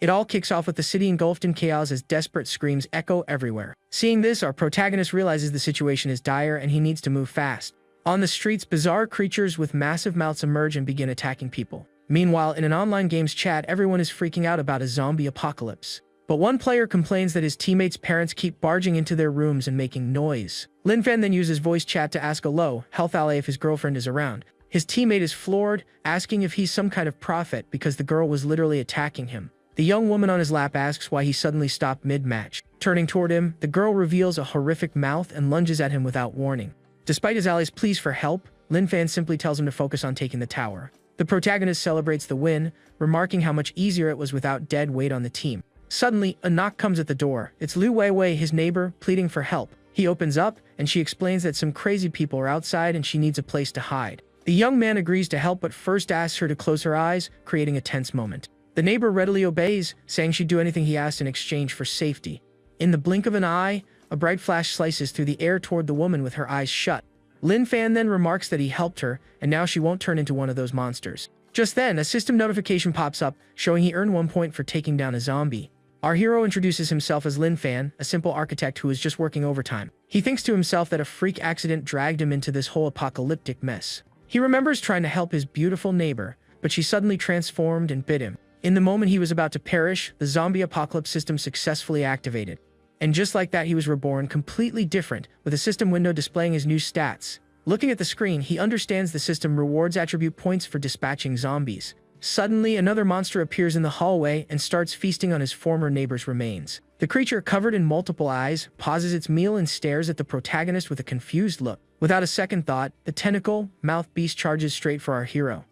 It all kicks off with the city engulfed in chaos as desperate screams echo everywhere. Seeing this, our protagonist realizes the situation is dire and he needs to move fast. On the streets, bizarre creatures with massive mouths emerge and begin attacking people. Meanwhile, in an online games chat, everyone is freaking out about a zombie apocalypse. But one player complains that his teammates' parents keep barging into their rooms and making noise. Linfan then uses voice chat to ask a low health ally if his girlfriend is around. His teammate is floored, asking if he's some kind of prophet because the girl was literally attacking him. The young woman on his lap asks why he suddenly stopped mid-match. Turning toward him, the girl reveals a horrific mouth and lunges at him without warning. Despite his ally's pleas for help, Linfan simply tells him to focus on taking the tower. The protagonist celebrates the win, remarking how much easier it was without dead weight on the team. Suddenly, a knock comes at the door. It's Liu Weiwei, his neighbor, pleading for help. He opens up, and she explains that some crazy people are outside and she needs a place to hide. The young man agrees to help but first asks her to close her eyes, creating a tense moment. The neighbor readily obeys, saying she'd do anything he asked in exchange for safety. In the blink of an eye, a bright flash slices through the air toward the woman with her eyes shut. Linfan then remarks that he helped her, and now she won't turn into one of those monsters. Just then, a system notification pops up, showing he earned 1 point for taking down a zombie. Our hero introduces himself as Linfan, a simple architect who is just working overtime. He thinks to himself that a freak accident dragged him into this whole apocalyptic mess. He remembers trying to help his beautiful neighbor, but she suddenly transformed and bit him. In the moment he was about to perish, the zombie apocalypse system successfully activated. And just like that, he was reborn completely different, with a system window displaying his new stats. Looking at the screen, he understands the system rewards attribute points for dispatching zombies. Suddenly, another monster appears in the hallway and starts feasting on his former neighbor's remains. The creature, covered in multiple eyes, pauses its meal and stares at the protagonist with a confused look. Without a second thought, the tentacle-mouthed beast charges straight for our hero.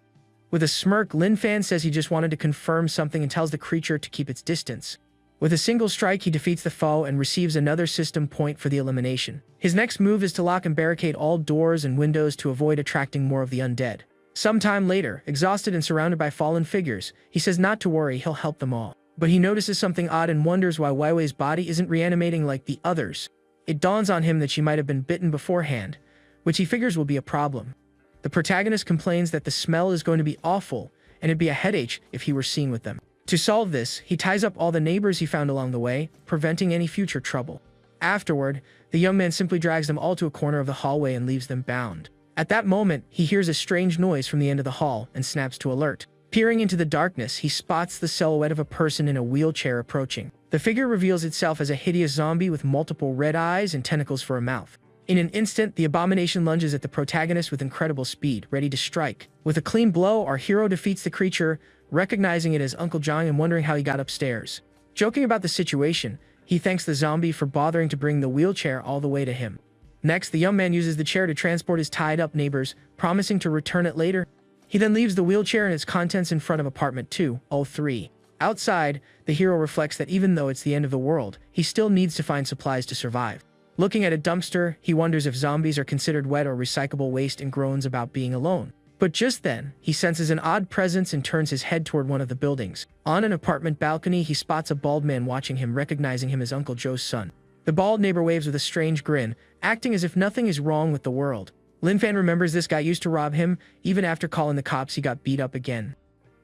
With a smirk, Linfan says he just wanted to confirm something and tells the creature to keep its distance. With a single strike, he defeats the foe and receives another system point for the elimination. His next move is to lock and barricade all doors and windows to avoid attracting more of the undead. Sometime later, exhausted and surrounded by fallen figures, he says not to worry, he'll help them all. But he notices something odd and wonders why Weiwei's body isn't reanimating like the others. It dawns on him that she might have been bitten beforehand, which he figures will be a problem. The protagonist complains that the smell is going to be awful, and it'd be a headache if he were seen with them. To solve this, he ties up all the neighbors he found along the way, preventing any future trouble. Afterward, the young man simply drags them all to a corner of the hallway and leaves them bound. At that moment, he hears a strange noise from the end of the hall and snaps to alert. Peering into the darkness, he spots the silhouette of a person in a wheelchair approaching. The figure reveals itself as a hideous zombie with multiple red eyes and tentacles for a mouth. In an instant, the abomination lunges at the protagonist with incredible speed, ready to strike. With a clean blow, our hero defeats the creature, recognizing it as Uncle John and wondering how he got upstairs. Joking about the situation, he thanks the zombie for bothering to bring the wheelchair all the way to him. Next, the young man uses the chair to transport his tied-up neighbors, promising to return it later. He then leaves the wheelchair and its contents in front of apartment 203. Outside, the hero reflects that even though it's the end of the world, he still needs to find supplies to survive. Looking at a dumpster, he wonders if zombies are considered wet or recyclable waste and groans about being alone. But just then, he senses an odd presence and turns his head toward one of the buildings. On an apartment balcony, he spots a bald man watching him, recognizing him as Uncle Joe's son. The bald neighbor waves with a strange grin, acting as if nothing is wrong with the world. Linfan remembers this guy used to rob him. Even after calling the cops, he got beat up again.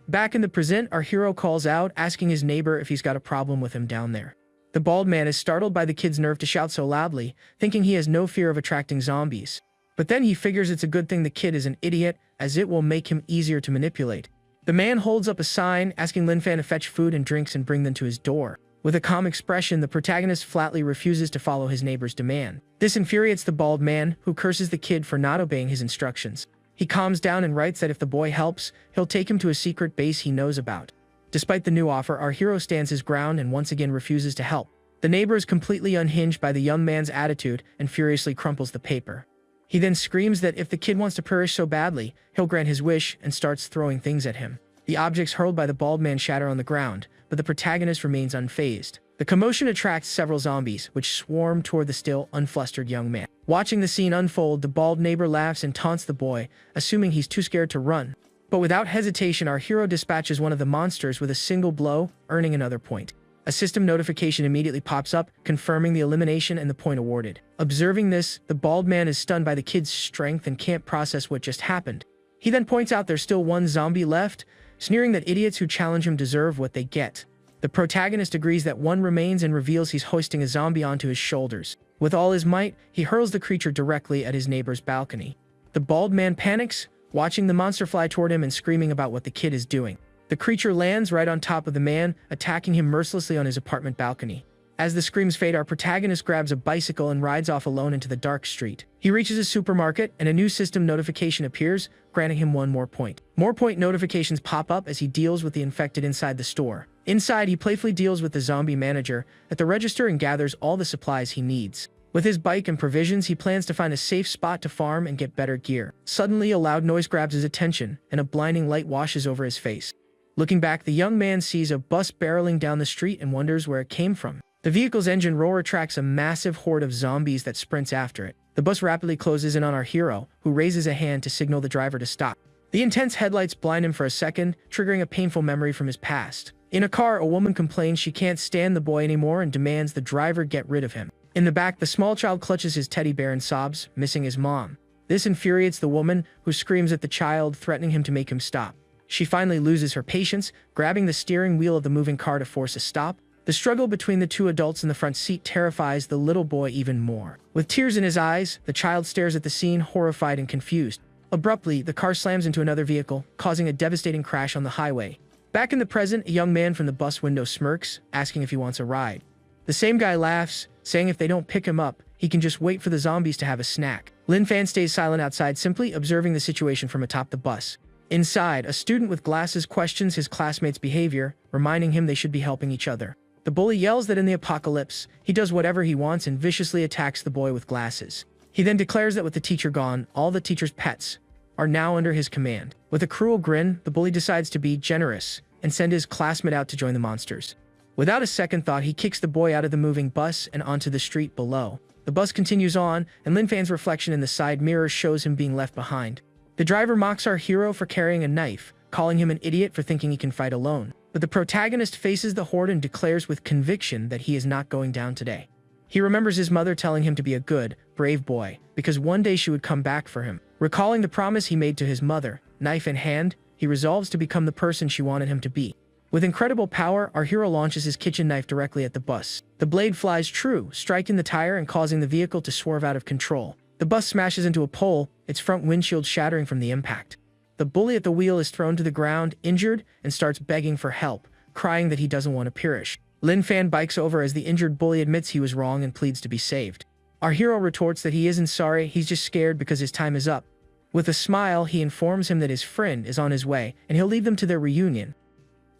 Back in the present, our hero calls out, asking his neighbor if he's got a problem with him down there. The bald man is startled by the kid's nerve to shout so loudly, thinking he has no fear of attracting zombies. But then he figures it's a good thing the kid is an idiot, as it will make him easier to manipulate. The man holds up a sign, asking Linfan to fetch food and drinks and bring them to his door. With a calm expression, the protagonist flatly refuses to follow his neighbor's demand. This infuriates the bald man, who curses the kid for not obeying his instructions. He calms down and writes that if the boy helps, he'll take him to a secret base he knows about. Despite the new offer, our hero stands his ground and once again refuses to help. The neighbor is completely unhinged by the young man's attitude and furiously crumples the paper. He then screams that if the kid wants to perish so badly, he'll grant his wish and starts throwing things at him. The objects hurled by the bald man shatter on the ground, but the protagonist remains unfazed. The commotion attracts several zombies, which swarm toward the still unflustered young man. Watching the scene unfold, the bald neighbor laughs and taunts the boy, assuming he's too scared to run. But without hesitation, our hero dispatches one of the monsters with a single blow, earning another point. A system notification immediately pops up, confirming the elimination and the point awarded. Observing this, the bald man is stunned by the kid's strength and can't process what just happened. He then points out there's still one zombie left, sneering that idiots who challenge him deserve what they get. The protagonist agrees that one remains and reveals he's hoisting a zombie onto his shoulders. With all his might, he hurls the creature directly at his neighbor's balcony. The bald man panics, watching the monster fly toward him and screaming about what the kid is doing. The creature lands right on top of the man, attacking him mercilessly on his apartment balcony. As the screams fade, our protagonist grabs a bicycle and rides off alone into the dark street. He reaches a supermarket, and a new system notification appears, granting him one more point. More point notifications pop up as he deals with the infected inside the store. Inside, he playfully deals with the zombie manager at the register and gathers all the supplies he needs. With his bike and provisions, he plans to find a safe spot to farm and get better gear. Suddenly, a loud noise grabs his attention, and a blinding light washes over his face. Looking back, the young man sees a bus barreling down the street and wonders where it came from. The vehicle's engine roar attracts a massive horde of zombies that sprints after it. The bus rapidly closes in on our hero, who raises a hand to signal the driver to stop. The intense headlights blind him for a second, triggering a painful memory from his past. In a car, a woman complains she can't stand the boy anymore and demands the driver get rid of him. In the back, the small child clutches his teddy bear and sobs, missing his mom. This infuriates the woman, who screams at the child, threatening him to make him stop. She finally loses her patience, grabbing the steering wheel of the moving car to force a stop. The struggle between the two adults in the front seat terrifies the little boy even more. With tears in his eyes, the child stares at the scene, horrified and confused. Abruptly, the car slams into another vehicle, causing a devastating crash on the highway. Back in the present, a young man from the bus window smirks, asking if he wants a ride. The same guy laughs, saying if they don't pick him up, he can just wait for the zombies to have a snack. Lin Fan stays silent outside, simply observing the situation from atop the bus. Inside, a student with glasses questions his classmates' behavior, reminding him they should be helping each other. The bully yells that in the apocalypse, he does whatever he wants and viciously attacks the boy with glasses. He then declares that with the teacher gone, all the teacher's pets are now under his command. With a cruel grin, the bully decides to be generous and send his classmate out to join the monsters. Without a second thought, he kicks the boy out of the moving bus and onto the street below. The bus continues on, and Lin Fan's reflection in the side mirror shows him being left behind. The driver mocks our hero for carrying a knife, calling him an idiot for thinking he can fight alone. But the protagonist faces the horde and declares with conviction that he is not going down today. He remembers his mother telling him to be a good, brave boy, because one day she would come back for him. Recalling the promise he made to his mother, knife in hand, he resolves to become the person she wanted him to be. With incredible power, our hero launches his kitchen knife directly at the bus. The blade flies true, striking the tire and causing the vehicle to swerve out of control. The bus smashes into a pole, its front windshield shattering from the impact. The bully at the wheel is thrown to the ground, injured, and starts begging for help, crying that he doesn't want to perish. Lin Fan bikes over as the injured bully admits he was wrong and pleads to be saved. Our hero retorts that he isn't sorry, he's just scared because his time is up. With a smile, he informs him that his friend is on his way, and he'll lead them to their reunion.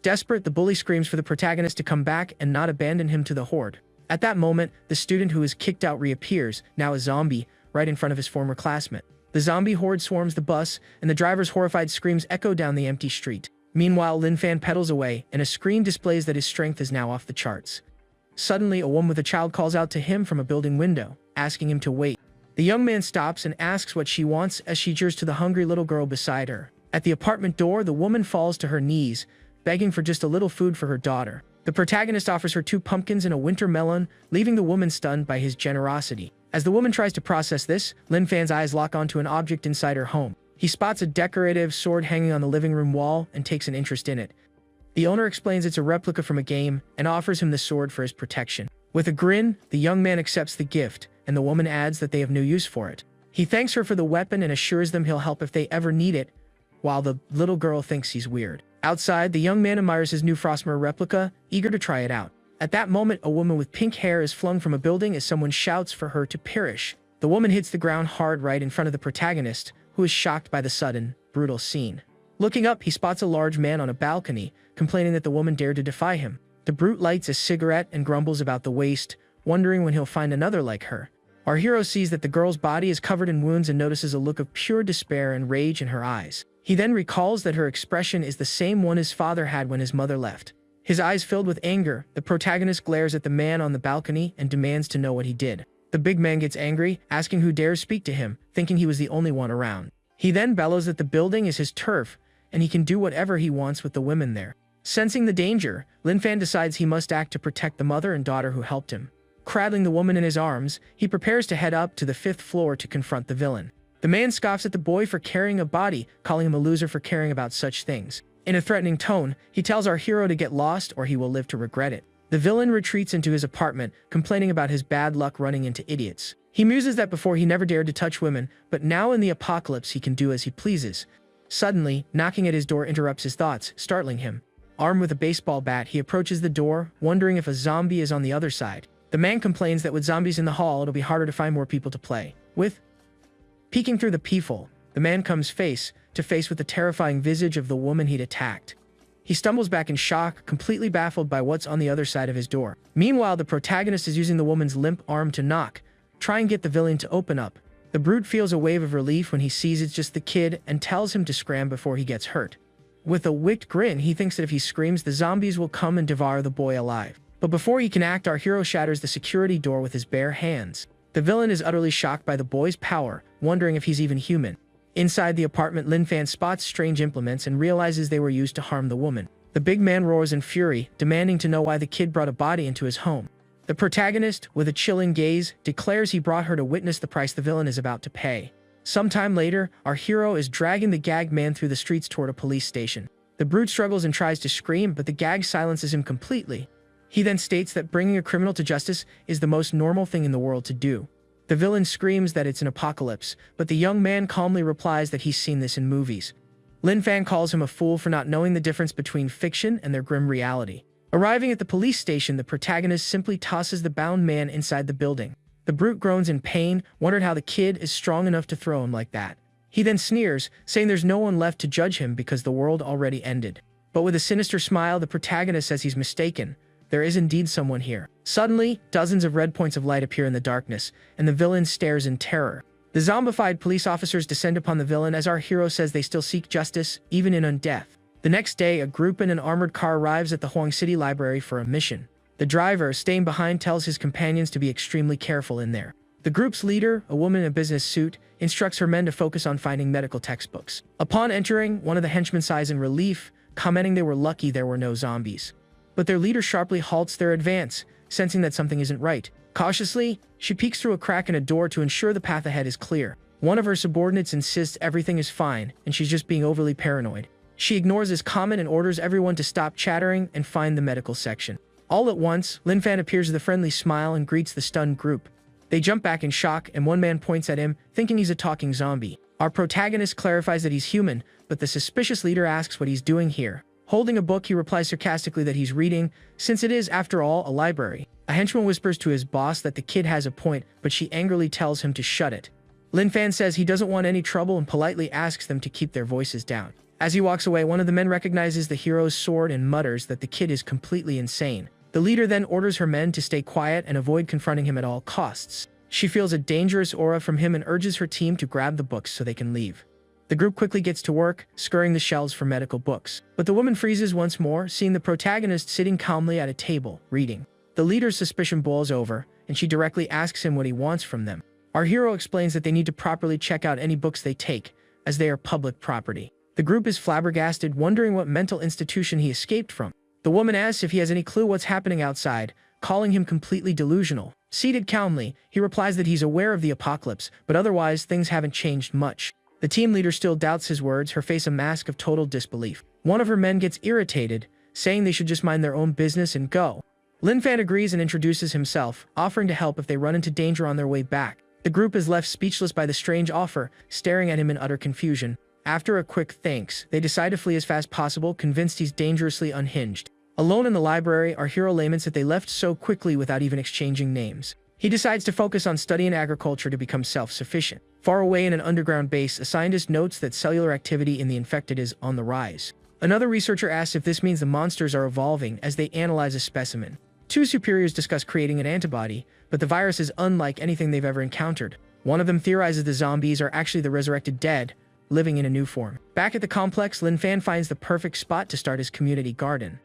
Desperate, the bully screams for the protagonist to come back and not abandon him to the horde. At that moment, the student who was kicked out reappears, now a zombie, right in front of his former classmate. The zombie horde swarms the bus, and the driver's horrified screams echo down the empty street. Meanwhile, Lin Fan pedals away, and a screen displays that his strength is now off the charts. Suddenly, a woman with a child calls out to him from a building window, asking him to wait. The young man stops and asks what she wants as she gestures to the hungry little girl beside her. At the apartment door, the woman falls to her knees, begging for just a little food for her daughter. The protagonist offers her 2 pumpkins and a winter melon, leaving the woman stunned by his generosity. As the woman tries to process this, Lin Fan's eyes lock onto an object inside her home. He spots a decorative sword hanging on the living room wall and takes an interest in it. The owner explains it's a replica from a game and offers him the sword for his protection. With a grin, the young man accepts the gift, and the woman adds that they have no use for it. He thanks her for the weapon and assures them he'll help if they ever need it, while the little girl thinks he's weird. Outside, the young man admires his new Frostmere replica, eager to try it out. At that moment, a woman with pink hair is flung from a building as someone shouts for her to perish. The woman hits the ground hard right in front of the protagonist, who is shocked by the sudden, brutal scene. Looking up, he spots a large man on a balcony, complaining that the woman dared to defy him. The brute lights a cigarette and grumbles about the waste, wondering when he'll find another like her. Our hero sees that the girl's body is covered in wounds and notices a look of pure despair and rage in her eyes. He then recalls that her expression is the same one his father had when his mother left. His eyes filled with anger, the protagonist glares at the man on the balcony and demands to know what he did. The big man gets angry, asking who dares speak to him, thinking he was the only one around. He then bellows that the building is his turf, and he can do whatever he wants with the women there. Sensing the danger, Lin Fan decides he must act to protect the mother and daughter who helped him. Cradling the woman in his arms, he prepares to head up to the 5th floor to confront the villain. The man scoffs at the boy for carrying a body, calling him a loser for caring about such things. In a threatening tone, he tells our hero to get lost or he will live to regret it. The villain retreats into his apartment, complaining about his bad luck running into idiots. He muses that before he never dared to touch women, but now in the apocalypse he can do as he pleases. Suddenly, knocking at his door interrupts his thoughts, startling him. Armed with a baseball bat, he approaches the door, wondering if a zombie is on the other side. The man complains that with zombies in the hall, it'll be harder to find more people to play with. Peeking through the peephole, the man comes face to face with the terrifying visage of the woman he'd attacked. He stumbles back in shock, completely baffled by what's on the other side of his door. Meanwhile, the protagonist is using the woman's limp arm to knock, try and get the villain to open up. The brute feels a wave of relief when he sees it's just the kid and tells him to scram before he gets hurt. With a wicked grin, he thinks that if he screams, the zombies will come and devour the boy alive. But before he can act, our hero shatters the security door with his bare hands. The villain is utterly shocked by the boy's power, wondering if he's even human. Inside the apartment, Lin Fan spots strange implements and realizes they were used to harm the woman. The big man roars in fury, demanding to know why the kid brought a body into his home. The protagonist, with a chilling gaze, declares he brought her to witness the price the villain is about to pay. Sometime later, our hero is dragging the gagged man through the streets toward a police station. The brute struggles and tries to scream, but the gag silences him completely. He then states that bringing a criminal to justice is the most normal thing in the world to do. The villain screams that it's an apocalypse, but the young man calmly replies that he's seen this in movies. Lin Fan calls him a fool for not knowing the difference between fiction and their grim reality. Arriving at the police station, the protagonist simply tosses the bound man inside the building. The brute groans in pain, wondering how the kid is strong enough to throw him like that. He then sneers, saying there's no one left to judge him because the world already ended. But with a sinister smile, the protagonist says he's mistaken. There is indeed someone here. Suddenly, dozens of red points of light appear in the darkness, and the villain stares in terror. The zombified police officers descend upon the villain as our hero says they still seek justice, even in undeath. The next day, a group in an armored car arrives at the Huang City Library for a mission. The driver, staying behind, tells his companions to be extremely careful in there. The group's leader, a woman in a business suit, instructs her men to focus on finding medical textbooks. Upon entering, one of the henchmen sighs in relief, commenting they were lucky there were no zombies. But their leader sharply halts their advance, sensing that something isn't right. Cautiously, she peeks through a crack in a door to ensure the path ahead is clear. One of her subordinates insists everything is fine, and she's just being overly paranoid. She ignores his comment and orders everyone to stop chattering and find the medical section. All at once, Lin Fan appears with a friendly smile and greets the stunned group. They jump back in shock, and one man points at him, thinking he's a talking zombie. Our protagonist clarifies that he's human, but the suspicious leader asks what he's doing here. Holding a book, he replies sarcastically that he's reading, since it is, after all, a library. A henchman whispers to his boss that the kid has a point, but she angrily tells him to shut it. Lin Fan says he doesn't want any trouble and politely asks them to keep their voices down. As he walks away, one of the men recognizes the hero's sword and mutters that the kid is completely insane. The leader then orders her men to stay quiet and avoid confronting him at all costs. She feels a dangerous aura from him and urges her team to grab the books so they can leave. The group quickly gets to work, scouring the shelves for medical books. But the woman freezes once more, seeing the protagonist sitting calmly at a table, reading. The leader's suspicion boils over, and she directly asks him what he wants from them. Our hero explains that they need to properly check out any books they take, as they are public property. The group is flabbergasted, wondering what mental institution he escaped from. The woman asks if he has any clue what's happening outside, calling him completely delusional. Seated calmly, he replies that he's aware of the apocalypse, but otherwise things haven't changed much. The team leader still doubts his words, her face a mask of total disbelief. One of her men gets irritated, saying they should just mind their own business and go. Lin Fan agrees and introduces himself, offering to help if they run into danger on their way back. The group is left speechless by the strange offer, staring at him in utter confusion. After a quick thanks, they decide to flee as fast as possible, convinced he's dangerously unhinged. Alone in the library, our hero laments that they left so quickly without even exchanging names. He decides to focus on studying agriculture to become self-sufficient. Far away in an underground base, a scientist notes that cellular activity in the infected is on the rise. Another researcher asks if this means the monsters are evolving as they analyze a specimen. Two superiors discuss creating an antibody, but the virus is unlike anything they've ever encountered. One of them theorizes the zombies are actually the resurrected dead, living in a new form. Back at the complex, Lin Fan finds the perfect spot to start his community garden.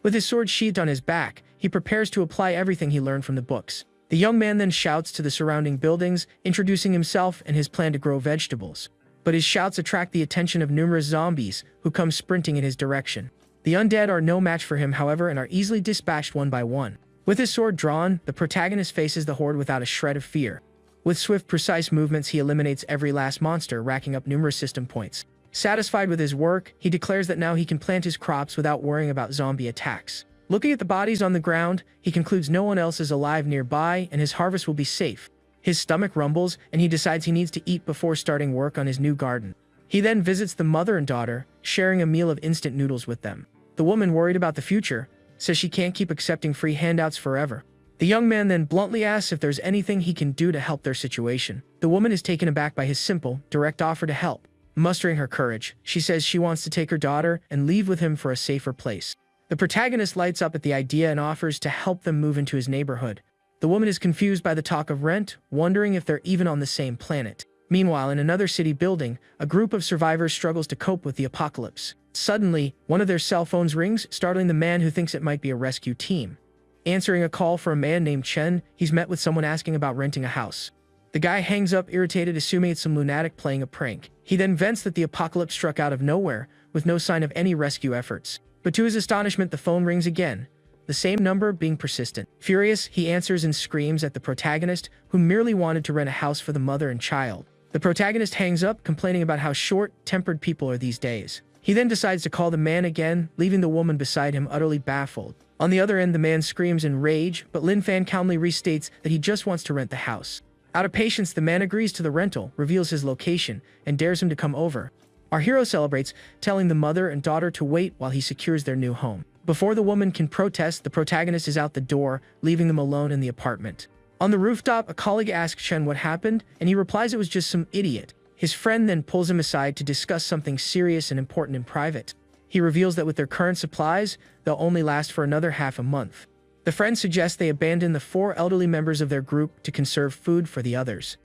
With his sword sheathed on his back, he prepares to apply everything he learned from the books. The young man then shouts to the surrounding buildings, introducing himself and his plan to grow vegetables. But his shouts attract the attention of numerous zombies, who come sprinting in his direction. The undead are no match for him, however, and are easily dispatched one by one. With his sword drawn, the protagonist faces the horde without a shred of fear. With swift, precise movements, he eliminates every last monster, racking up numerous system points. Satisfied with his work, he declares that now he can plant his crops without worrying about zombie attacks. Looking at the bodies on the ground, he concludes no one else is alive nearby and his harvest will be safe. His stomach rumbles and he decides he needs to eat before starting work on his new garden. He then visits the mother and daughter, sharing a meal of instant noodles with them. The woman, worried about the future, says she can't keep accepting free handouts forever. The young man then bluntly asks if there's anything he can do to help their situation. The woman is taken aback by his simple, direct offer to help. Mustering her courage, she says she wants to take her daughter and leave with him for a safer place. The protagonist lights up at the idea and offers to help them move into his neighborhood. The woman is confused by the talk of rent, wondering if they're even on the same planet. Meanwhile, in another city building, a group of survivors struggles to cope with the apocalypse. Suddenly, one of their cell phones rings, startling the man who thinks it might be a rescue team. Answering a call for a man named Chen, he's met with someone asking about renting a house. The guy hangs up, irritated, assuming it's some lunatic playing a prank. He then vents that the apocalypse struck out of nowhere, with no sign of any rescue efforts. But to his astonishment, the phone rings again, the same number being persistent. Furious, he answers and screams at the protagonist, who merely wanted to rent a house for the mother and child. The protagonist hangs up, complaining about how short-tempered people are these days. He then decides to call the man again, leaving the woman beside him utterly baffled. On the other end, the man screams in rage, but Lin Fan calmly restates that he just wants to rent the house. Out of patience, the man agrees to the rental, reveals his location, and dares him to come over. Our hero celebrates, telling the mother and daughter to wait while he secures their new home. Before the woman can protest, the protagonist is out the door, leaving them alone in the apartment. On the rooftop, a colleague asks Chen what happened, and he replies it was just some idiot. His friend then pulls him aside to discuss something serious and important in private. He reveals that with their current supplies, they'll only last for another half a month. The friend suggests they abandon the 4 elderly members of their group to conserve food for the others.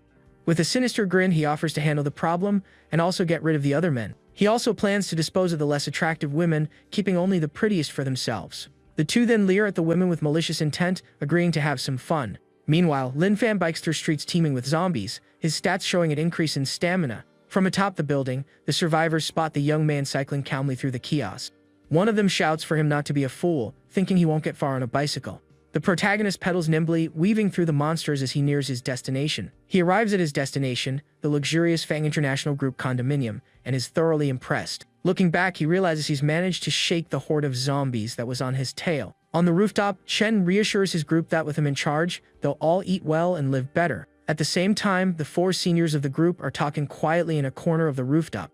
With a sinister grin, he offers to handle the problem and also get rid of the other men. He also plans to dispose of the less attractive women, keeping only the prettiest for themselves. The two then leer at the women with malicious intent, agreeing to have some fun. Meanwhile, Lin Fan bikes through streets teeming with zombies, his stats showing an increase in stamina. From atop the building, the survivors spot the young man cycling calmly through the kiosk. One of them shouts for him not to be a fool, thinking he won't get far on a bicycle. The protagonist pedals nimbly, weaving through the monsters as he nears his destination. He arrives at his destination, the luxurious Fang International Group condominium, and is thoroughly impressed. Looking back, he realizes he's managed to shake the horde of zombies that was on his tail. On the rooftop, Chen reassures his group that with him in charge, they'll all eat well and live better. At the same time, the 4 seniors of the group are talking quietly in a corner of the rooftop.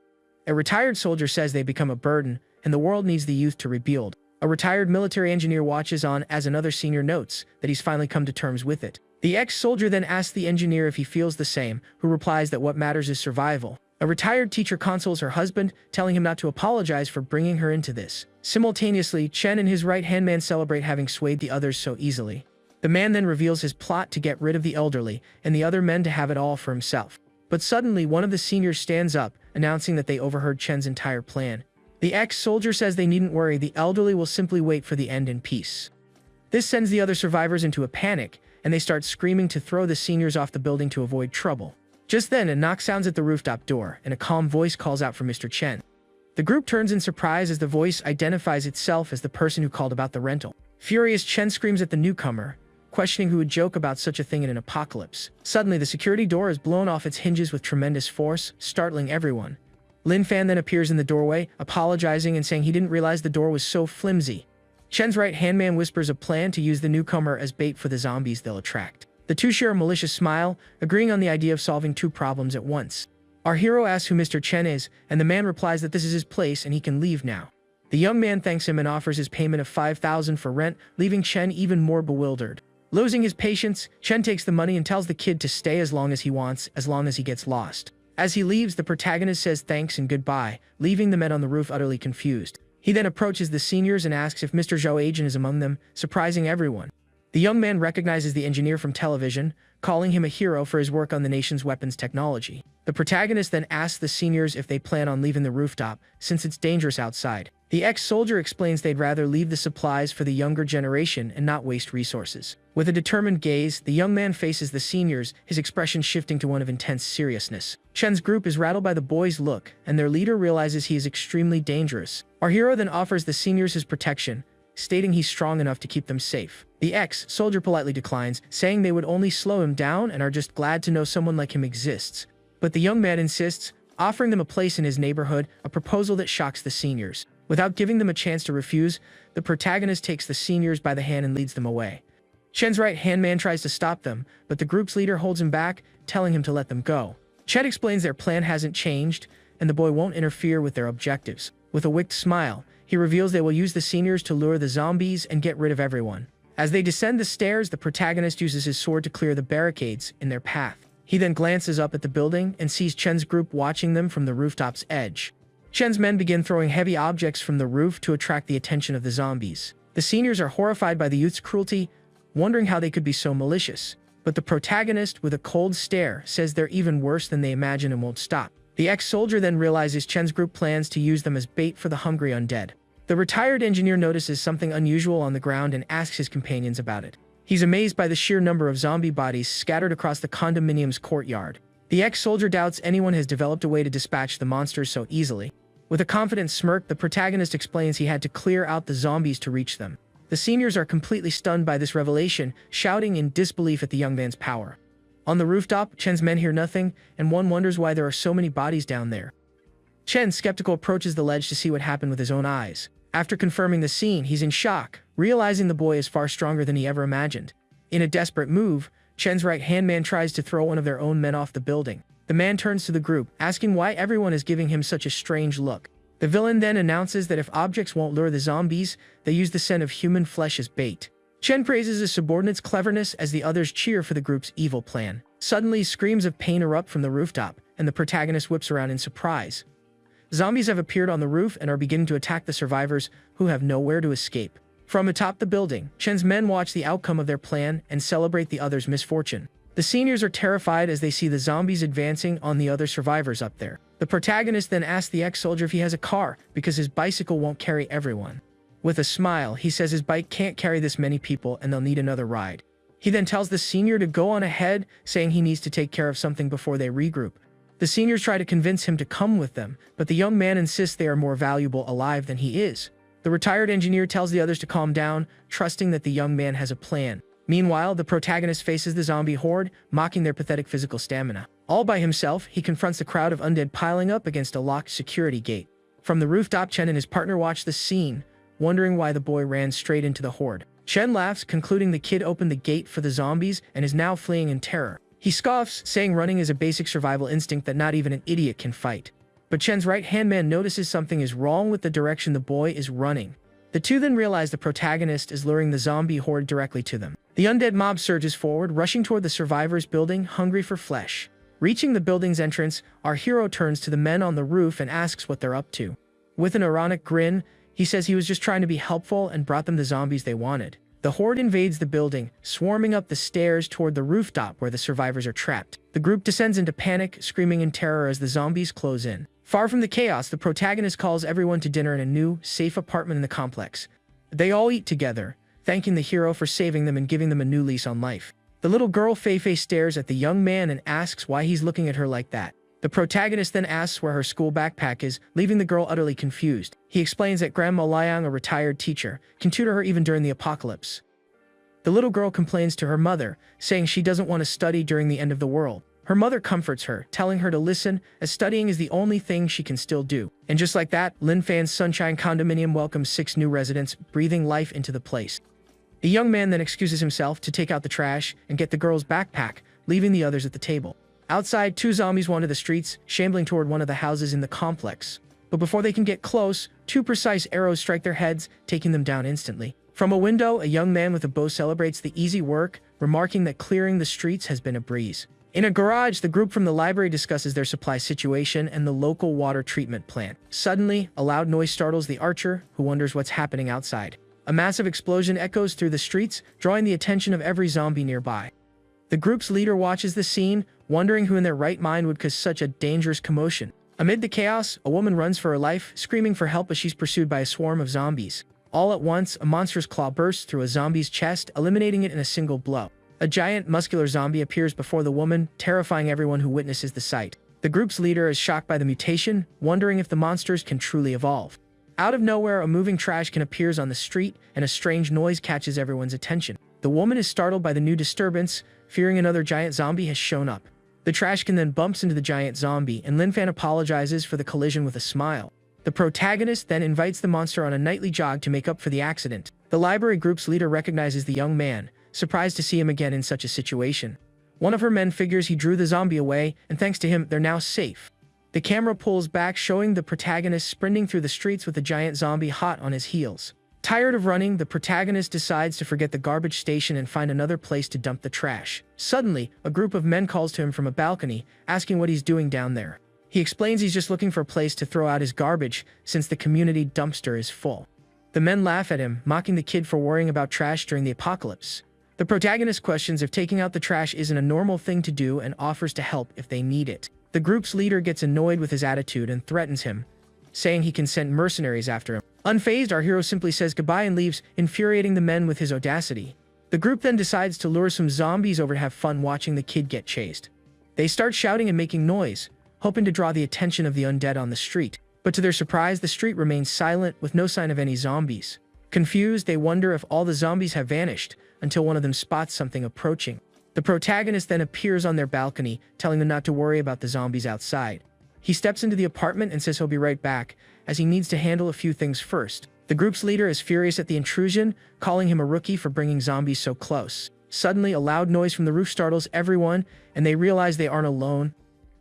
A retired soldier says they become a burden, and the world needs the youth to rebuild. A retired military engineer watches on as another senior notes that he's finally come to terms with it. The ex-soldier then asks the engineer if he feels the same, who replies that what matters is survival. A retired teacher consoles her husband, telling him not to apologize for bringing her into this. Simultaneously, Chen and his right-hand man celebrate having swayed the others so easily. The man then reveals his plot to get rid of the elderly, and the other men to have it all for himself. But suddenly, one of the seniors stands up, announcing that they overheard Chen's entire plan. The ex-soldier says they needn't worry, the elderly will simply wait for the end in peace. This sends the other survivors into a panic, and they start screaming to throw the seniors off the building to avoid trouble. Just then, a knock sounds at the rooftop door, and a calm voice calls out for Mr. Chen. The group turns in surprise as the voice identifies itself as the person who called about the rental. Furious, Chen screams at the newcomer, questioning who would joke about such a thing in an apocalypse. Suddenly, the security door is blown off its hinges with tremendous force, startling everyone. Lin Fan then appears in the doorway, apologizing and saying he didn't realize the door was so flimsy. Chen's right-hand man whispers a plan to use the newcomer as bait for the zombies they'll attract. The two share a malicious smile, agreeing on the idea of solving 2 problems at once. Our hero asks who Mr. Chen is, and the man replies that this is his place and he can leave now. The young man thanks him and offers his payment of 5,000 for rent, leaving Chen even more bewildered. Losing his patience, Chen takes the money and tells the kid to stay as long as he wants, as long as he gets lost. As he leaves, the protagonist says thanks and goodbye, leaving the men on the roof utterly confused. He then approaches the seniors and asks if Mr. Zhao Agent is among them, surprising everyone. The young man recognizes the engineer from television, calling him a hero for his work on the nation's weapons technology. The protagonist then asks the seniors if they plan on leaving the rooftop, since it's dangerous outside. The ex-soldier explains they'd rather leave the supplies for the younger generation and not waste resources. With a determined gaze, the young man faces the seniors, his expression shifting to one of intense seriousness. Chen's group is rattled by the boy's look, and their leader realizes he is extremely dangerous. Our hero then offers the seniors his protection, stating he's strong enough to keep them safe. The ex-soldier politely declines, saying they would only slow him down and are just glad to know someone like him exists. But the young man insists, offering them a place in his neighborhood, a proposal that shocks the seniors. Without giving them a chance to refuse, the protagonist takes the seniors by the hand and leads them away. Chen's right-hand man tries to stop them, but the group's leader holds him back, telling him to let them go. Chen explains their plan hasn't changed, and the boy won't interfere with their objectives. With a wicked smile, he reveals they will use the seniors to lure the zombies and get rid of everyone. As they descend the stairs, the protagonist uses his sword to clear the barricades in their path. He then glances up at the building and sees Chen's group watching them from the rooftop's edge. Chen's men begin throwing heavy objects from the roof to attract the attention of the zombies. The seniors are horrified by the youth's cruelty, wondering how they could be so malicious. But the protagonist, with a cold stare, says they're even worse than they imagine and won't stop. The ex-soldier then realizes Chen's group plans to use them as bait for the hungry undead. The retired engineer notices something unusual on the ground and asks his companions about it. He's amazed by the sheer number of zombie bodies scattered across the condominium's courtyard. The ex-soldier doubts anyone has developed a way to dispatch the monsters so easily. With a confident smirk, the protagonist explains he had to clear out the zombies to reach them. The seniors are completely stunned by this revelation, shouting in disbelief at the young man's power. On the rooftop, Chen's men hear nothing, and one wonders why there are so many bodies down there. Chen, skeptical, approaches the ledge to see what happened with his own eyes. After confirming the scene, he's in shock, realizing the boy is far stronger than he ever imagined. In a desperate move, Chen's right-hand man tries to throw one of their own men off the building. The man turns to the group, asking why everyone is giving him such a strange look. The villain then announces that if objects won't lure the zombies, they use the scent of human flesh as bait. Chen praises his subordinate's cleverness as the others cheer for the group's evil plan. Suddenly, screams of pain erupt from the rooftop, and the protagonist whips around in surprise. Zombies have appeared on the roof and are beginning to attack the survivors, who have nowhere to escape. From atop the building, Chen's men watch the outcome of their plan and celebrate the others' misfortune. The seniors are terrified as they see the zombies advancing on the other survivors up there. The protagonist then asks the ex-soldier if he has a car, because his bicycle won't carry everyone. With a smile, he says his bike can't carry this many people and they'll need another ride. He then tells the senior to go on ahead, saying he needs to take care of something before they regroup. The seniors try to convince him to come with them, but the young man insists they are more valuable alive than he is. The retired engineer tells the others to calm down, trusting that the young man has a plan. Meanwhile, the protagonist faces the zombie horde, mocking their pathetic physical stamina. All by himself, he confronts the crowd of undead piling up against a locked security gate. From the rooftop, Chen and his partner watch the scene, wondering why the boy ran straight into the horde. Chen laughs, concluding the kid opened the gate for the zombies and is now fleeing in terror. He scoffs, saying running is a basic survival instinct that not even an idiot can fight. But Chen's right-hand man notices something is wrong with the direction the boy is running. The two then realize the protagonist is luring the zombie horde directly to them. The undead mob surges forward, rushing toward the survivors' building, hungry for flesh. Reaching the building's entrance, our hero turns to the men on the roof and asks what they're up to. With an ironic grin, he says he was just trying to be helpful and brought them the zombies they wanted. The horde invades the building, swarming up the stairs toward the rooftop where the survivors are trapped. The group descends into panic, screaming in terror as the zombies close in. Far from the chaos, the protagonist calls everyone to dinner in a new, safe apartment in the complex. They all eat together, thanking the hero for saving them and giving them a new lease on life. The little girl Fei stares at the young man and asks why he's looking at her like that. The protagonist then asks where her school backpack is, leaving the girl utterly confused. He explains that Grandma Liang, a retired teacher, can tutor her even during the apocalypse. The little girl complains to her mother, saying she doesn't want to study during the end of the world. Her mother comforts her, telling her to listen, as studying is the only thing she can still do. And just like that, Lin Fan's Sunshine condominium welcomes 6 new residents, breathing life into the place. The young man then excuses himself to take out the trash and get the girl's backpack, leaving the others at the table. Outside, 2 zombies wander the streets, shambling toward one of the houses in the complex. But before they can get close, 2 precise arrows strike their heads, taking them down instantly. From a window, a young man with a bow celebrates the easy work, remarking that clearing the streets has been a breeze. In a garage, the group from the library discusses their supply situation and the local water treatment plant. Suddenly, a loud noise startles the archer, who wonders what's happening outside. A massive explosion echoes through the streets, drawing the attention of every zombie nearby. The group's leader watches the scene, wondering who in their right mind would cause such a dangerous commotion. Amid the chaos, a woman runs for her life, screaming for help as she's pursued by a swarm of zombies. All at once, a monstrous claw bursts through a zombie's chest, eliminating it in a single blow. A giant, muscular zombie appears before the woman, terrifying everyone who witnesses the sight. The group's leader is shocked by the mutation, wondering if the monsters can truly evolve. Out of nowhere, a moving trash can appears on the street, and a strange noise catches everyone's attention. The woman is startled by the new disturbance, fearing another giant zombie has shown up. The trash can then bumps into the giant zombie, and Linfan apologizes for the collision with a smile. The protagonist then invites the monster on a nightly jog to make up for the accident. The library group's leader recognizes the young man, surprised to see him again in such a situation. One of her men figures he drew the zombie away, and thanks to him, they're now safe. The camera pulls back, showing the protagonist sprinting through the streets with the giant zombie hot on his heels. Tired of running, the protagonist decides to forget the garbage station and find another place to dump the trash. Suddenly, a group of men calls to him from a balcony, asking what he's doing down there. He explains he's just looking for a place to throw out his garbage, since the community dumpster is full. The men laugh at him, mocking the kid for worrying about trash during the apocalypse. The protagonist questions if taking out the trash isn't a normal thing to do and offers to help if they need it. The group's leader gets annoyed with his attitude and threatens him, saying he can send mercenaries after him. Unfazed, our hero simply says goodbye and leaves, infuriating the men with his audacity. The group then decides to lure some zombies over to have fun watching the kid get chased. They start shouting and making noise, hoping to draw the attention of the undead on the street. But to their surprise, the street remains silent with no sign of any zombies. Confused, they wonder if all the zombies have vanished, until one of them spots something approaching. The protagonist then appears on their balcony, telling them not to worry about the zombies outside. He steps into the apartment and says he'll be right back, as he needs to handle a few things first. The group's leader is furious at the intrusion, calling him a rookie for bringing zombies so close. Suddenly, a loud noise from the roof startles everyone, and they realize they aren't alone.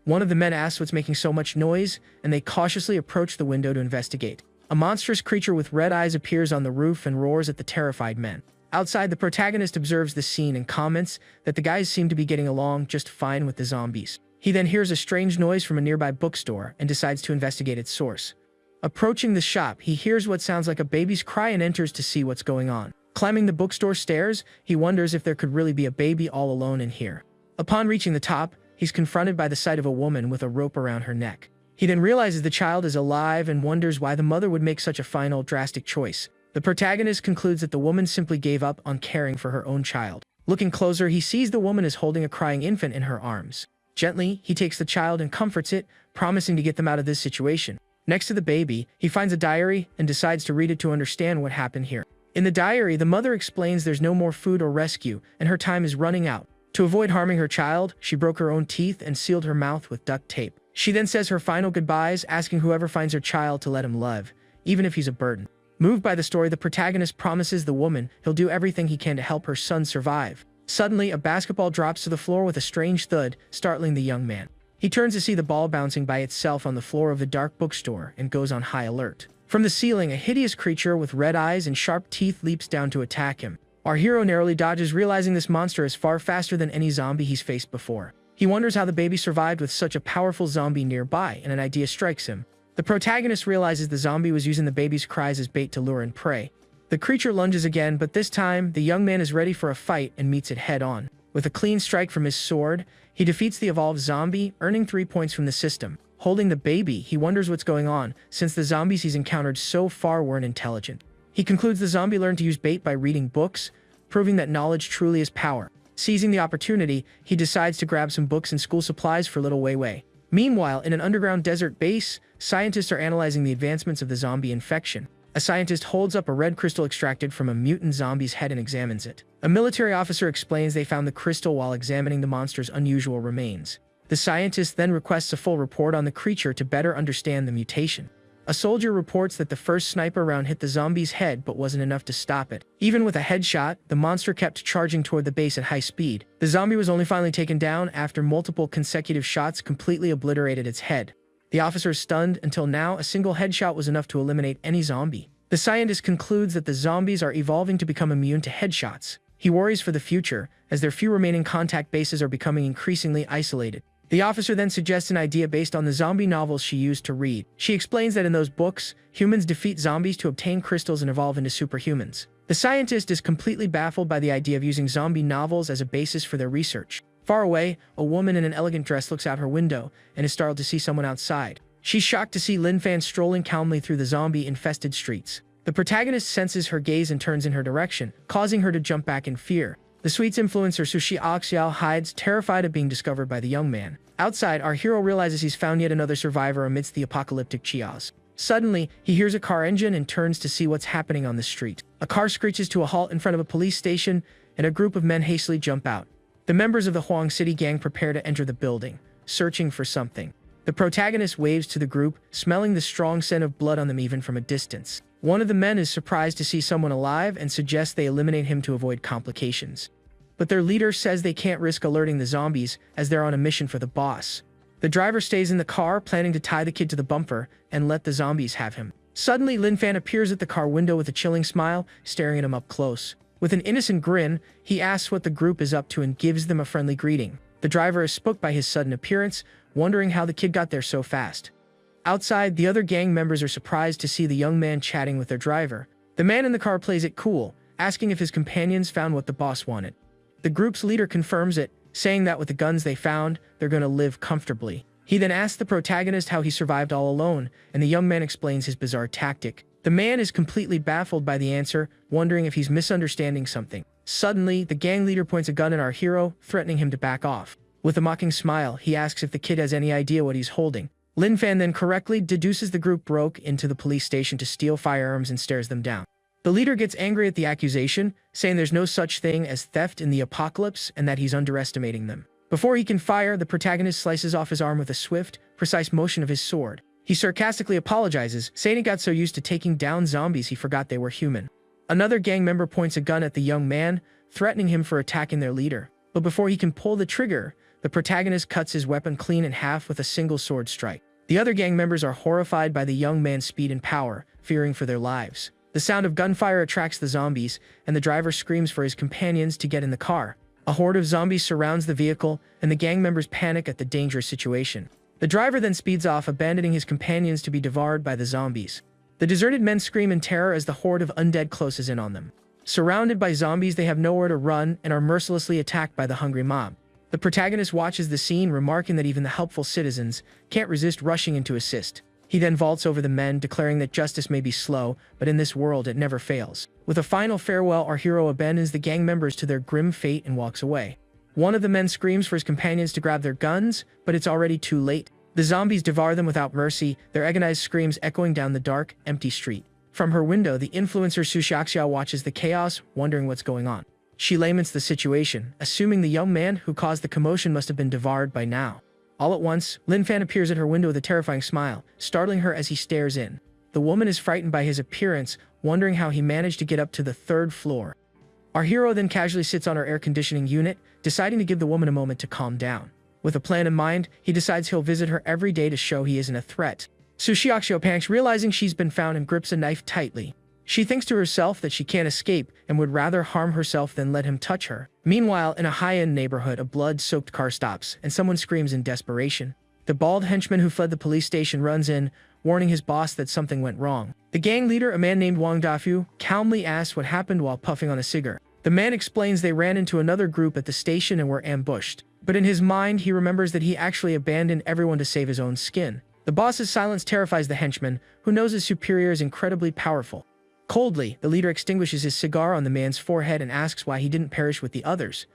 One of the men asks what's making so much noise, and they cautiously approach the window to investigate. A monstrous creature with red eyes appears on the roof and roars at the terrified men. Outside, the protagonist observes the scene and comments that the guys seem to be getting along just fine with the zombies. He then hears a strange noise from a nearby bookstore and decides to investigate its source. Approaching the shop, he hears what sounds like a baby's cry and enters to see what's going on. Climbing the bookstore stairs, he wonders if there could really be a baby all alone in here. Upon reaching the top, he's confronted by the sight of a woman with a rope around her neck. He then realizes the child is alive and wonders why the mother would make such a final, drastic choice. The protagonist concludes that the woman simply gave up on caring for her own child. Looking closer, he sees the woman is holding a crying infant in her arms. Gently, he takes the child and comforts it, promising to get them out of this situation. Next to the baby, he finds a diary and decides to read it to understand what happened here. In the diary, the mother explains there's no more food or rescue, and her time is running out. To avoid harming her child, she broke her own teeth and sealed her mouth with duct tape. She then says her final goodbyes, asking whoever finds her child to let him live, even if he's a burden. Moved by the story, the protagonist promises the woman he'll do everything he can to help her son survive. Suddenly, a basketball drops to the floor with a strange thud, startling the young man. He turns to see the ball bouncing by itself on the floor of the dark bookstore and goes on high alert. From the ceiling, a hideous creature with red eyes and sharp teeth leaps down to attack him. Our hero narrowly dodges, realizing this monster is far faster than any zombie he's faced before. He wonders how the baby survived with such a powerful zombie nearby, and an idea strikes him. The protagonist realizes the zombie was using the baby's cries as bait to lure in prey. The creature lunges again, but this time, the young man is ready for a fight and meets it head-on. With a clean strike from his sword, he defeats the evolved zombie, earning 3 points from the system. Holding the baby, he wonders what's going on, since the zombies he's encountered so far weren't intelligent. He concludes the zombie learned to use bait by reading books, proving that knowledge truly is power. Seizing the opportunity, he decides to grab some books and school supplies for little Wei Wei. Meanwhile, in an underground desert base, scientists are analyzing the advancements of the zombie infection. A scientist holds up a red crystal extracted from a mutant zombie's head and examines it. A military officer explains they found the crystal while examining the monster's unusual remains. The scientist then requests a full report on the creature to better understand the mutation. A soldier reports that the first sniper round hit the zombie's head but wasn't enough to stop it. Even with a headshot, the monster kept charging toward the base at high speed. The zombie was only finally taken down after multiple consecutive shots completely obliterated its head. The officer is stunned. Until now, a single headshot was enough to eliminate any zombie. The scientist concludes that the zombies are evolving to become immune to headshots. He worries for the future, as their few remaining contact bases are becoming increasingly isolated. The officer then suggests an idea based on the zombie novels she used to read. She explains that in those books, humans defeat zombies to obtain crystals and evolve into superhumans. The scientist is completely baffled by the idea of using zombie novels as a basis for their research. Far away, a woman in an elegant dress looks out her window and is startled to see someone outside. She's shocked to see Lin Fan strolling calmly through the zombie-infested streets. The protagonist senses her gaze and turns in her direction, causing her to jump back in fear. The sweets influencer Sushi Axiao hides, terrified of being discovered by the young man. Outside, our hero realizes he's found yet another survivor amidst the apocalyptic chaos. Suddenly, he hears a car engine and turns to see what's happening on the street. A car screeches to a halt in front of a police station, and a group of men hastily jump out. The members of the Huang City gang prepare to enter the building, searching for something. The protagonist waves to the group, smelling the strong scent of blood on them even from a distance. One of the men is surprised to see someone alive and suggests they eliminate him to avoid complications. But their leader says they can't risk alerting the zombies as they're on a mission for the boss. The driver stays in the car, planning to tie the kid to the bumper and let the zombies have him. Suddenly, Lin Fan appears at the car window with a chilling smile, staring at him up close. With an innocent grin, he asks what the group is up to and gives them a friendly greeting. The driver is spooked by his sudden appearance, wondering how the kid got there so fast. Outside, the other gang members are surprised to see the young man chatting with their driver. The man in the car plays it cool, asking if his companions found what the boss wanted. The group's leader confirms it, saying that with the guns they found, they're going to live comfortably. He then asks the protagonist how he survived all alone, and the young man explains his bizarre tactic. The man is completely baffled by the answer, wondering if he's misunderstanding something. Suddenly, the gang leader points a gun at our hero, threatening him to back off. With a mocking smile, he asks if the kid has any idea what he's holding. Lin Fan then correctly deduces the group broke into the police station to steal firearms and stares them down. The leader gets angry at the accusation, saying there's no such thing as theft in the apocalypse and that he's underestimating them. Before he can fire, the protagonist slices off his arm with a swift, precise motion of his sword. He sarcastically apologizes, saying he got so used to taking down zombies he forgot they were human. Another gang member points a gun at the young man, threatening him for attacking their leader. But before he can pull the trigger, the protagonist cuts his weapon clean in half with a single sword strike. The other gang members are horrified by the young man's speed and power, fearing for their lives. The sound of gunfire attracts the zombies, and the driver screams for his companions to get in the car. A horde of zombies surrounds the vehicle, and the gang members panic at the dangerous situation. The driver then speeds off, abandoning his companions to be devoured by the zombies. The deserted men scream in terror as the horde of undead closes in on them. Surrounded by zombies, they have nowhere to run and are mercilessly attacked by the hungry mob. The protagonist watches the scene, remarking that even the helpful citizens can't resist rushing in to assist. He then vaults over the men, declaring that justice may be slow, but in this world it never fails. With a final farewell, our hero abandons the gang members to their grim fate and walks away. One of the men screams for his companions to grab their guns, but it's already too late. The zombies devour them without mercy, their agonized screams echoing down the dark, empty street. From her window, the influencer Sushakxia watches the chaos, wondering what's going on. She laments the situation, assuming the young man who caused the commotion must have been devoured by now. All at once, Lin Fan appears at her window with a terrifying smile, startling her as he stares in. The woman is frightened by his appearance, wondering how he managed to get up to the 3rd floor. Our hero then casually sits on her air conditioning unit, deciding to give the woman a moment to calm down. With a plan in mind, he decides he'll visit her every day to show he isn't a threat. Sushiaksho panics, realizing she's been found, and grips a knife tightly. She thinks to herself that she can't escape and would rather harm herself than let him touch her. Meanwhile, in a high-end neighborhood, a blood-soaked car stops, and someone screams in desperation. The bald henchman who fled the police station runs in, warning his boss that something went wrong. The gang leader, a man named Wang Dafu, calmly asks what happened while puffing on a cigar. The man explains they ran into another group at the station and were ambushed. But in his mind, he remembers that he actually abandoned everyone to save his own skin. The boss's silence terrifies the henchman, who knows his superior is incredibly powerful. Coldly, the leader extinguishes his cigar on the man's forehead and asks why he didn't perish with the others.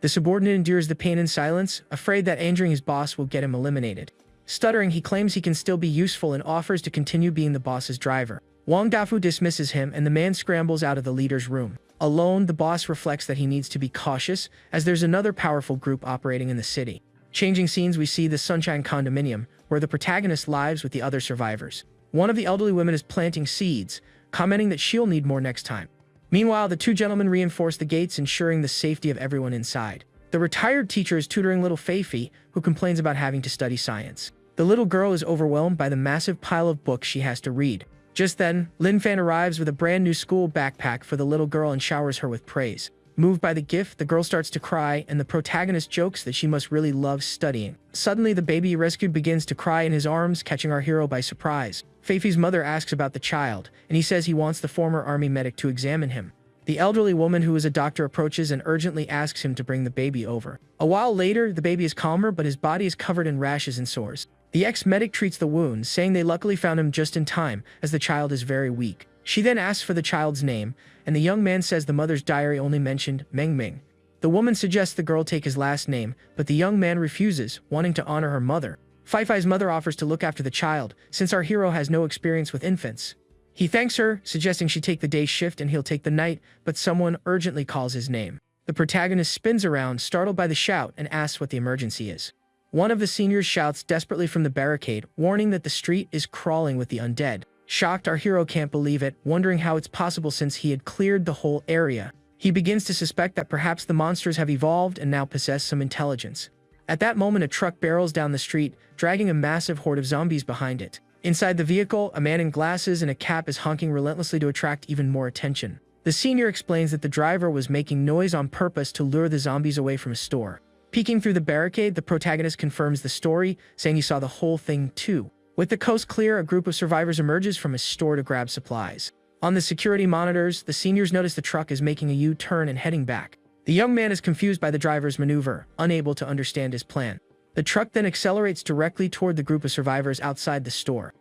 The subordinate endures the pain in silence, afraid that angering his boss will get him eliminated. Stuttering, he claims he can still be useful and offers to continue being the boss's driver. Wang Dafu dismisses him, and the man scrambles out of the leader's room. Alone, the boss reflects that he needs to be cautious, as there's another powerful group operating in the city. Changing scenes, we see the Sunshine Condominium, where the protagonist lives with the other survivors. One of the elderly women is planting seeds, commenting that she'll need more next time. Meanwhile, the two gentlemen reinforce the gates, ensuring the safety of everyone inside. The retired teacher is tutoring little Feifi, who complains about having to study science. The little girl is overwhelmed by the massive pile of books she has to read. Just then, Lin Fan arrives with a brand new school backpack for the little girl and showers her with praise. Moved by the gift, the girl starts to cry, and the protagonist jokes that she must really love studying. Suddenly, the baby rescued begins to cry in his arms, catching our hero by surprise. Feifi's mother asks about the child, and he says he wants the former army medic to examine him. The elderly woman who is a doctor approaches and urgently asks him to bring the baby over. A while later, the baby is calmer, but his body is covered in rashes and sores. The ex-medic treats the wound, saying they luckily found him just in time, as the child is very weak. She then asks for the child's name, and the young man says the mother's diary only mentioned Meng Ming. The woman suggests the girl take his last name, but the young man refuses, wanting to honor her mother. Feifi's mother offers to look after the child, since our hero has no experience with infants. He thanks her, suggesting she take the day shift and he'll take the night, but someone urgently calls his name. The protagonist spins around, startled by the shout, and asks what the emergency is. One of the seniors shouts desperately from the barricade, warning that the street is crawling with the undead. Shocked, our hero can't believe it, wondering how it's possible since he had cleared the whole area. He begins to suspect that perhaps the monsters have evolved and now possess some intelligence. At that moment, a truck barrels down the street, dragging a massive horde of zombies behind it. Inside the vehicle, a man in glasses and a cap is honking relentlessly to attract even more attention. The senior explains that the driver was making noise on purpose to lure the zombies away from a store. Peeking through the barricade, the protagonist confirms the story, saying he saw the whole thing too. With the coast clear, a group of survivors emerges from a store to grab supplies. On the security monitors, the seniors notice the truck is making a U-turn and heading back. The young man is confused by the driver's maneuver, unable to understand his plan. The truck then accelerates directly toward the group of survivors outside the store.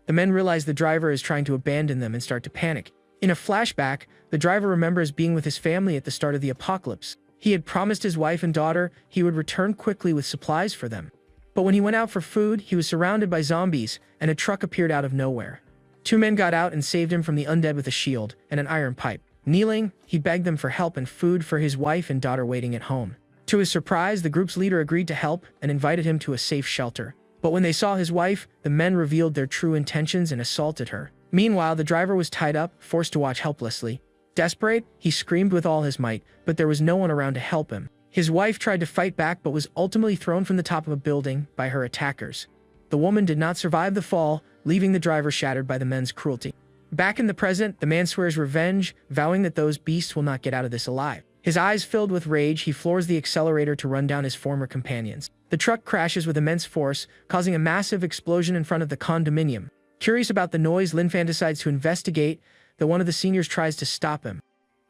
The men realize the driver is trying to abandon them and start to panic. In a flashback, the driver remembers being with his family at the start of the apocalypse. He had promised his wife and daughter he would return quickly with supplies for them. But when he went out for food, he was surrounded by zombies, and a truck appeared out of nowhere. Two men got out and saved him from the undead with a shield and an iron pipe. Kneeling, he begged them for help and food for his wife and daughter waiting at home. To his surprise, the group's leader agreed to help and invited him to a safe shelter. But when they saw his wife, the men revealed their true intentions and assaulted her. Meanwhile, the driver was tied up, forced to watch helplessly. Desperate, he screamed with all his might, but there was no one around to help him. His wife tried to fight back but was ultimately thrown from the top of a building by her attackers. The woman did not survive the fall, leaving the driver shattered by the men's cruelty. Back in the present, the man swears revenge, vowing that those beasts will not get out of this alive. His eyes filled with rage, he floors the accelerator to run down his former companions. The truck crashes with immense force, causing a massive explosion in front of the condominium. Curious about the noise, Linfan decides to investigate, though one of the seniors tries to stop him.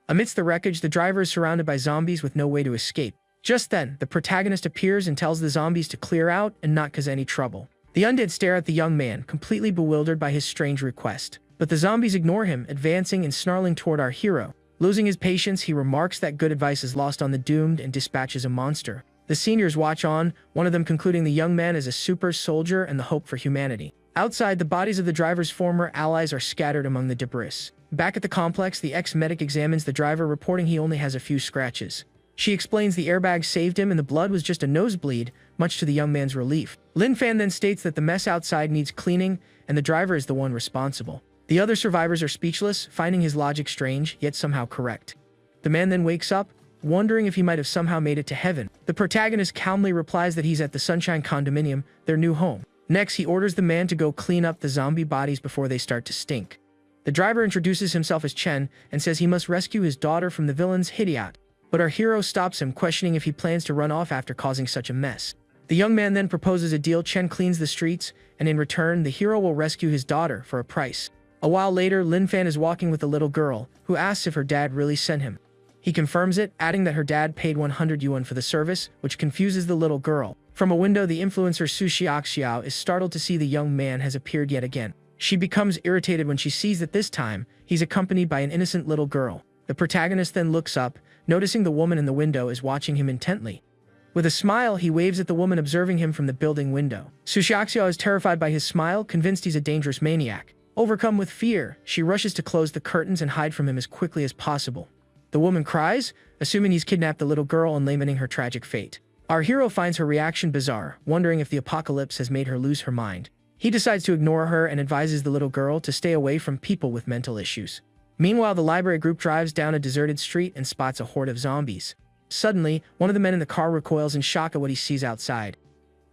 Amidst the wreckage, the driver is surrounded by zombies with no way to escape. Just then, the protagonist appears and tells the zombies to clear out and not cause any trouble. The undead stare at the young man, completely bewildered by his strange request. But the zombies ignore him, advancing and snarling toward our hero. Losing his patience, he remarks that good advice is lost on the doomed and dispatches a monster. The seniors watch on, one of them concluding the young man is a super soldier and the hope for humanity. Outside, the bodies of the driver's former allies are scattered among the debris. Back at the complex, the ex-medic examines the driver, reporting he only has a few scratches. She explains the airbag saved him and the blood was just a nosebleed, much to the young man's relief. Linfan then states that the mess outside needs cleaning and the driver is the one responsible. The other survivors are speechless, finding his logic strange, yet somehow correct. The man then wakes up, wondering if he might have somehow made it to heaven. The protagonist calmly replies that he's at the Sunshine Condominium, their new home. Next, he orders the man to go clean up the zombie bodies before they start to stink. The driver introduces himself as Chen and says he must rescue his daughter from the villain's Hidyat. But our hero stops him, questioning if he plans to run off after causing such a mess. The young man then proposes a deal. Chen cleans the streets, and in return, the hero will rescue his daughter for a price. A while later, Linfan is walking with a little girl, who asks if her dad really sent him. He confirms it, adding that her dad paid 100 yuan for the service, which confuses the little girl. From a window, the influencer Su Xiaoxiao is startled to see the young man has appeared yet again. She becomes irritated when she sees that this time, he's accompanied by an innocent little girl. The protagonist then looks up, noticing the woman in the window is watching him intently. With a smile, he waves at the woman observing him from the building window. Su Xiaoxiao is terrified by his smile, convinced he's a dangerous maniac. Overcome with fear, she rushes to close the curtains and hide from him as quickly as possible. The woman cries, assuming he's kidnapped the little girl and lamenting her tragic fate. Our hero finds her reaction bizarre, wondering if the apocalypse has made her lose her mind. He decides to ignore her and advises the little girl to stay away from people with mental issues. Meanwhile, the library group drives down a deserted street and spots a horde of zombies. Suddenly, one of the men in the car recoils in shock at what he sees outside.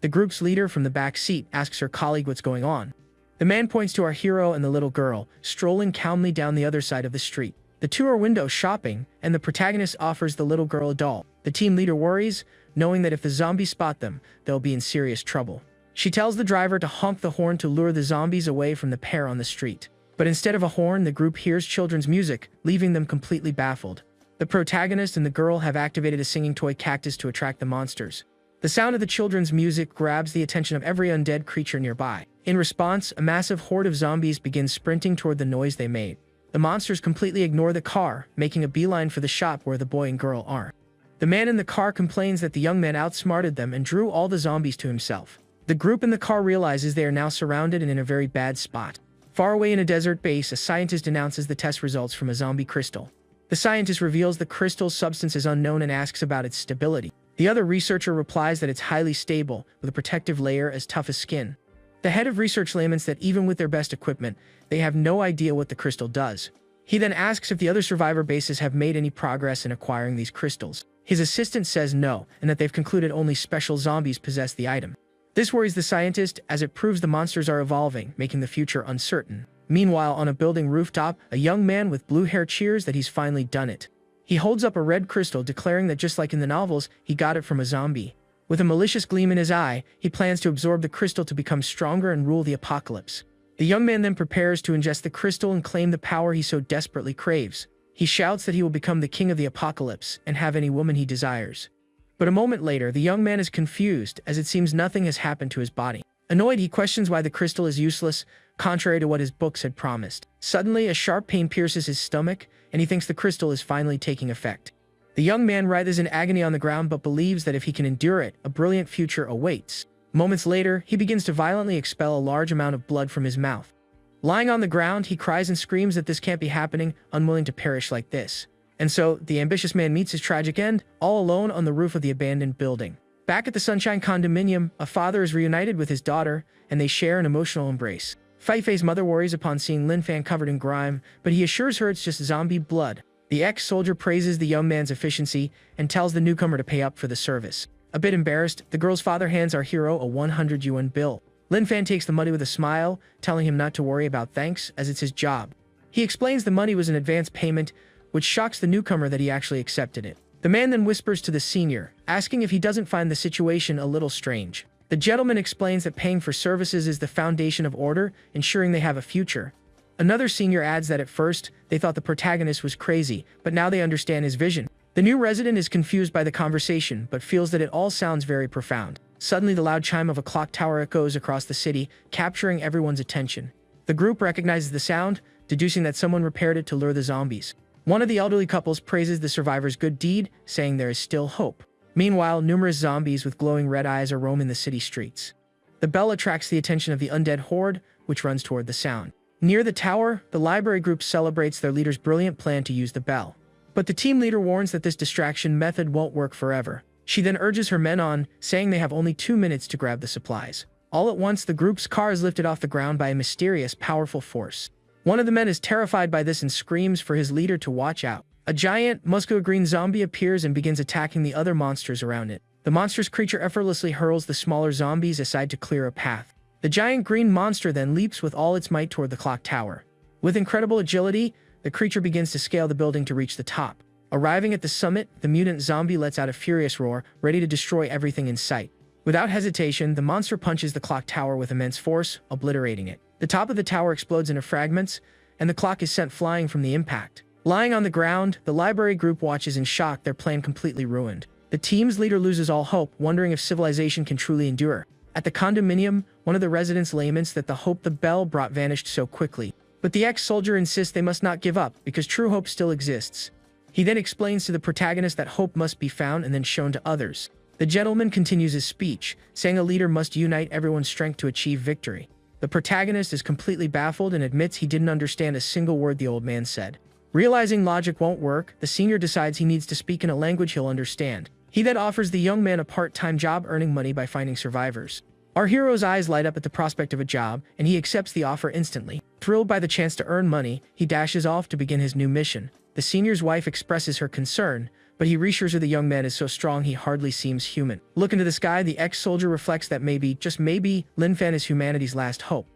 The group's leader from the back seat asks her colleague what's going on. The man points to our hero and the little girl, strolling calmly down the other side of the street. The two are window shopping, and the protagonist offers the little girl a doll. The team leader worries, knowing that if the zombies spot them, they'll be in serious trouble. She tells the driver to honk the horn to lure the zombies away from the pair on the street. But instead of a horn, the group hears children's music, leaving them completely baffled. The protagonist and the girl have activated a singing toy cactus to attract the monsters. The sound of the children's music grabs the attention of every undead creature nearby. In response, a massive horde of zombies begins sprinting toward the noise they made. The monsters completely ignore the car, making a beeline for the shop where the boy and girl are. The man in the car complains that the young man outsmarted them and drew all the zombies to himself. The group in the car realizes they are now surrounded and in a very bad spot. Far away in a desert base, a scientist announces the test results from a zombie crystal. The scientist reveals the crystal's substance is unknown and asks about its stability. The other researcher replies that it's highly stable, with a protective layer as tough as skin. The head of research laments that even with their best equipment, they have no idea what the crystal does. He then asks if the other survivor bases have made any progress in acquiring these crystals. His assistant says no, and that they've concluded only special zombies possess the item. This worries the scientist, as it proves the monsters are evolving, making the future uncertain. Meanwhile, on a building rooftop, a young man with blue hair cheers that he's finally done it. He holds up a red crystal, declaring that just like in the novels, he got it from a zombie. With a malicious gleam in his eye, he plans to absorb the crystal to become stronger and rule the apocalypse. The young man then prepares to ingest the crystal and claim the power he so desperately craves. He shouts that he will become the king of the apocalypse and have any woman he desires. But a moment later, the young man is confused, as it seems nothing has happened to his body. Annoyed, he questions why the crystal is useless, contrary to what his books had promised. Suddenly, a sharp pain pierces his stomach, and he thinks the crystal is finally taking effect. The young man writhes in agony on the ground but believes that if he can endure it, a brilliant future awaits. Moments later, he begins to violently expel a large amount of blood from his mouth. Lying on the ground, he cries and screams that this can't be happening, unwilling to perish like this. And so, the ambitious man meets his tragic end, all alone on the roof of the abandoned building. Back at the Sunshine condominium, a father is reunited with his daughter, and they share an emotional embrace. Fei-Fei's mother worries upon seeing Lin Fan covered in grime, but he assures her it's just zombie blood. The ex-soldier praises the young man's efficiency and tells the newcomer to pay up for the service. A bit embarrassed, the girl's father hands our hero a 100 yuan bill. Lin Fan takes the money with a smile, telling him not to worry about thanks, as it's his job. He explains the money was an advance payment, which shocks the newcomer that he actually accepted it. The man then whispers to the senior, asking if he doesn't find the situation a little strange. The gentleman explains that paying for services is the foundation of order, ensuring they have a future. Another senior adds that at first, they thought the protagonist was crazy, but now they understand his vision. The new resident is confused by the conversation, but feels that it all sounds very profound. Suddenly, the loud chime of a clock tower echoes across the city, capturing everyone's attention. The group recognizes the sound, deducing that someone repaired it to lure the zombies. One of the elderly couples praises the survivor's good deed, saying there is still hope. Meanwhile, numerous zombies with glowing red eyes are roaming the city streets. The bell attracts the attention of the undead horde, which runs toward the sound. Near the tower, the library group celebrates their leader's brilliant plan to use the bell. But the team leader warns that this distraction method won't work forever. She then urges her men on, saying they have only 2 minutes to grab the supplies. All at once, the group's car is lifted off the ground by a mysterious, powerful force. One of the men is terrified by this and screams for his leader to watch out. A giant, muscular green zombie appears and begins attacking the other monsters around it. The monstrous creature effortlessly hurls the smaller zombies aside to clear a path. The giant green monster then leaps with all its might toward the clock tower. With incredible agility, the creature begins to scale the building to reach the top. Arriving at the summit, the mutant zombie lets out a furious roar, ready to destroy everything in sight. Without hesitation, the monster punches the clock tower with immense force, obliterating it. The top of the tower explodes into fragments, and the clock is sent flying from the impact. Lying on the ground, the library group watches in shock, their plan completely ruined. The team's leader loses all hope, wondering if civilization can truly endure. At the condominium, one of the residents laments that the hope the bell brought vanished so quickly. But the ex-soldier insists they must not give up, because true hope still exists. He then explains to the protagonist that hope must be found and then shown to others. The gentleman continues his speech, saying a leader must unite everyone's strength to achieve victory. The protagonist is completely baffled and admits he didn't understand a single word the old man said. Realizing logic won't work, the senior decides he needs to speak in a language he'll understand. He then offers the young man a part-time job earning money by finding survivors. Our hero's eyes light up at the prospect of a job, and he accepts the offer instantly. Thrilled by the chance to earn money, he dashes off to begin his new mission. The senior's wife expresses her concern, but he reassures her the young man is so strong he hardly seems human. Look into the sky, the ex-soldier reflects that maybe, just maybe, Lin Fan is humanity's last hope.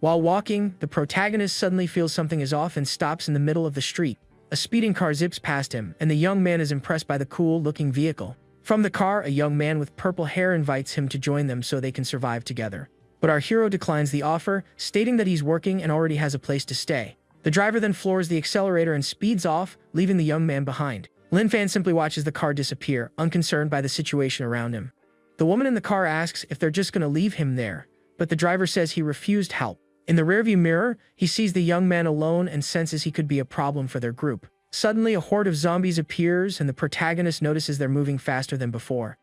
While walking, the protagonist suddenly feels something is off and stops in the middle of the street. A speeding car zips past him, and the young man is impressed by the cool-looking vehicle. From the car, a young man with purple hair invites him to join them so they can survive together. But our hero declines the offer, stating that he's working and already has a place to stay. The driver then floors the accelerator and speeds off, leaving the young man behind. Lin Fan simply watches the car disappear, unconcerned by the situation around him. The woman in the car asks if they're just going to leave him there, but the driver says he refused help. In the rearview mirror, he sees the young man alone and senses he could be a problem for their group. Suddenly, a horde of zombies appears, and the protagonist notices they're moving faster than before.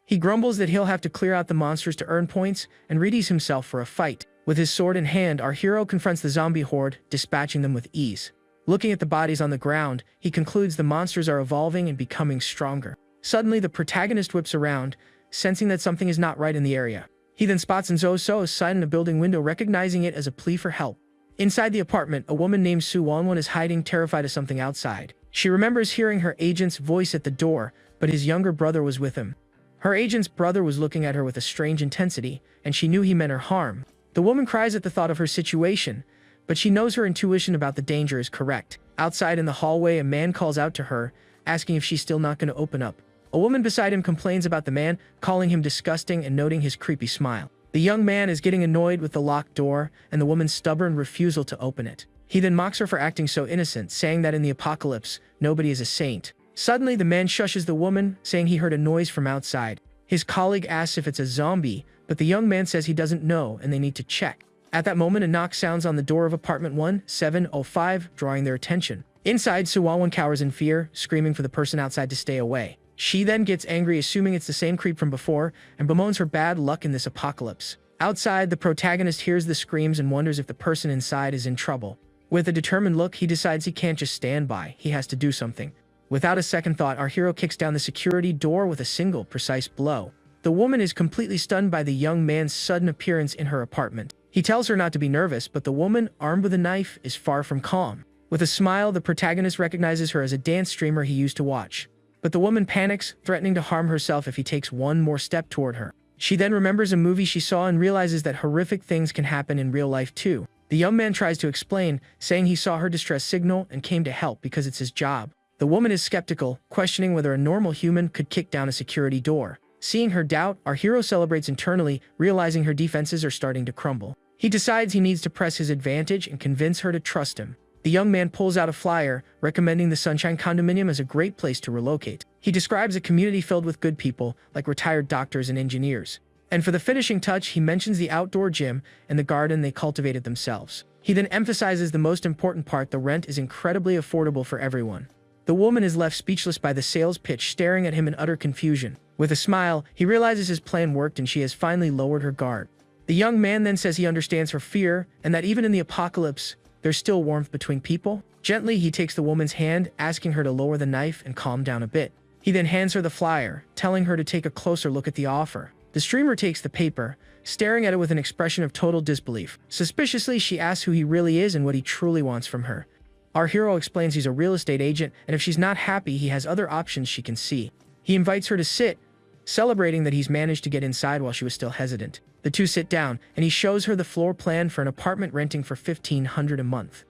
He grumbles that he'll have to clear out the monsters to earn points and readies himself for a fight. With his sword in hand, our hero confronts the zombie horde, dispatching them with ease. Looking at the bodies on the ground, he concludes the monsters are evolving and becoming stronger. Suddenly, the protagonist whips around, sensing that something is not right in the area. He then spots Enzo's sign in a building window, recognizing it as a plea for help. Inside the apartment, a woman named Su Wanwan is hiding, terrified of something outside. She remembers hearing her agent's voice at the door, but his younger brother was with him. Her agent's brother was looking at her with a strange intensity, and she knew he meant her harm. The woman cries at the thought of her situation, but she knows her intuition about the danger is correct. Outside in the hallway, a man calls out to her, asking if she's still not going to open up. A woman beside him complains about the man, calling him disgusting and noting his creepy smile. The young man is getting annoyed with the locked door and the woman's stubborn refusal to open it. He then mocks her for acting so innocent, saying that in the apocalypse, nobody is a saint. Suddenly, the man shushes the woman, saying he heard a noise from outside. His colleague asks if it's a zombie, but the young man says he doesn't know and they need to check. At that moment, a knock sounds on the door of apartment 1705, drawing their attention. Inside, Su Wanwan cowers in fear, screaming for the person outside to stay away. She then gets angry, assuming it's the same creep from before, and bemoans her bad luck in this apocalypse. Outside, the protagonist hears the screams and wonders if the person inside is in trouble. With a determined look, he decides he can't just stand by, he has to do something. Without a second thought, our hero kicks down the security door with a single, precise blow. The woman is completely stunned by the young man's sudden appearance in her apartment. He tells her not to be nervous, but the woman, armed with a knife, is far from calm. With a smile, the protagonist recognizes her as a dance streamer he used to watch. But the woman panics, threatening to harm herself if he takes one more step toward her. She then remembers a movie she saw and realizes that horrific things can happen in real life too. The young man tries to explain, saying he saw her distress signal and came to help because it's his job. The woman is skeptical, questioning whether a normal human could kick down a security door. Seeing her doubt, our hero celebrates internally, realizing her defenses are starting to crumble. He decides he needs to press his advantage and convince her to trust him. The young man pulls out a flyer, recommending the Sunshine Condominium as a great place to relocate. He describes a community filled with good people, like retired doctors and engineers. And for the finishing touch, he mentions the outdoor gym and the garden they cultivated themselves. He then emphasizes the most important part: the rent is incredibly affordable for everyone. The woman is left speechless by the sales pitch, staring at him in utter confusion. With a smile, he realizes his plan worked and she has finally lowered her guard. The young man then says he understands her fear and that even in the apocalypse, there's still warmth between people. Gently, he takes the woman's hand, asking her to lower the knife and calm down a bit. He then hands her the flyer, telling her to take a closer look at the offer. The streamer takes the paper, staring at it with an expression of total disbelief. Suspiciously, she asks who he really is and what he truly wants from her. Our hero explains he's a real estate agent, and if she's not happy, he has other options she can see. He invites her to sit, celebrating that he's managed to get inside while she was still hesitant. The two sit down, and he shows her the floor plan for an apartment renting for $1,500 a month.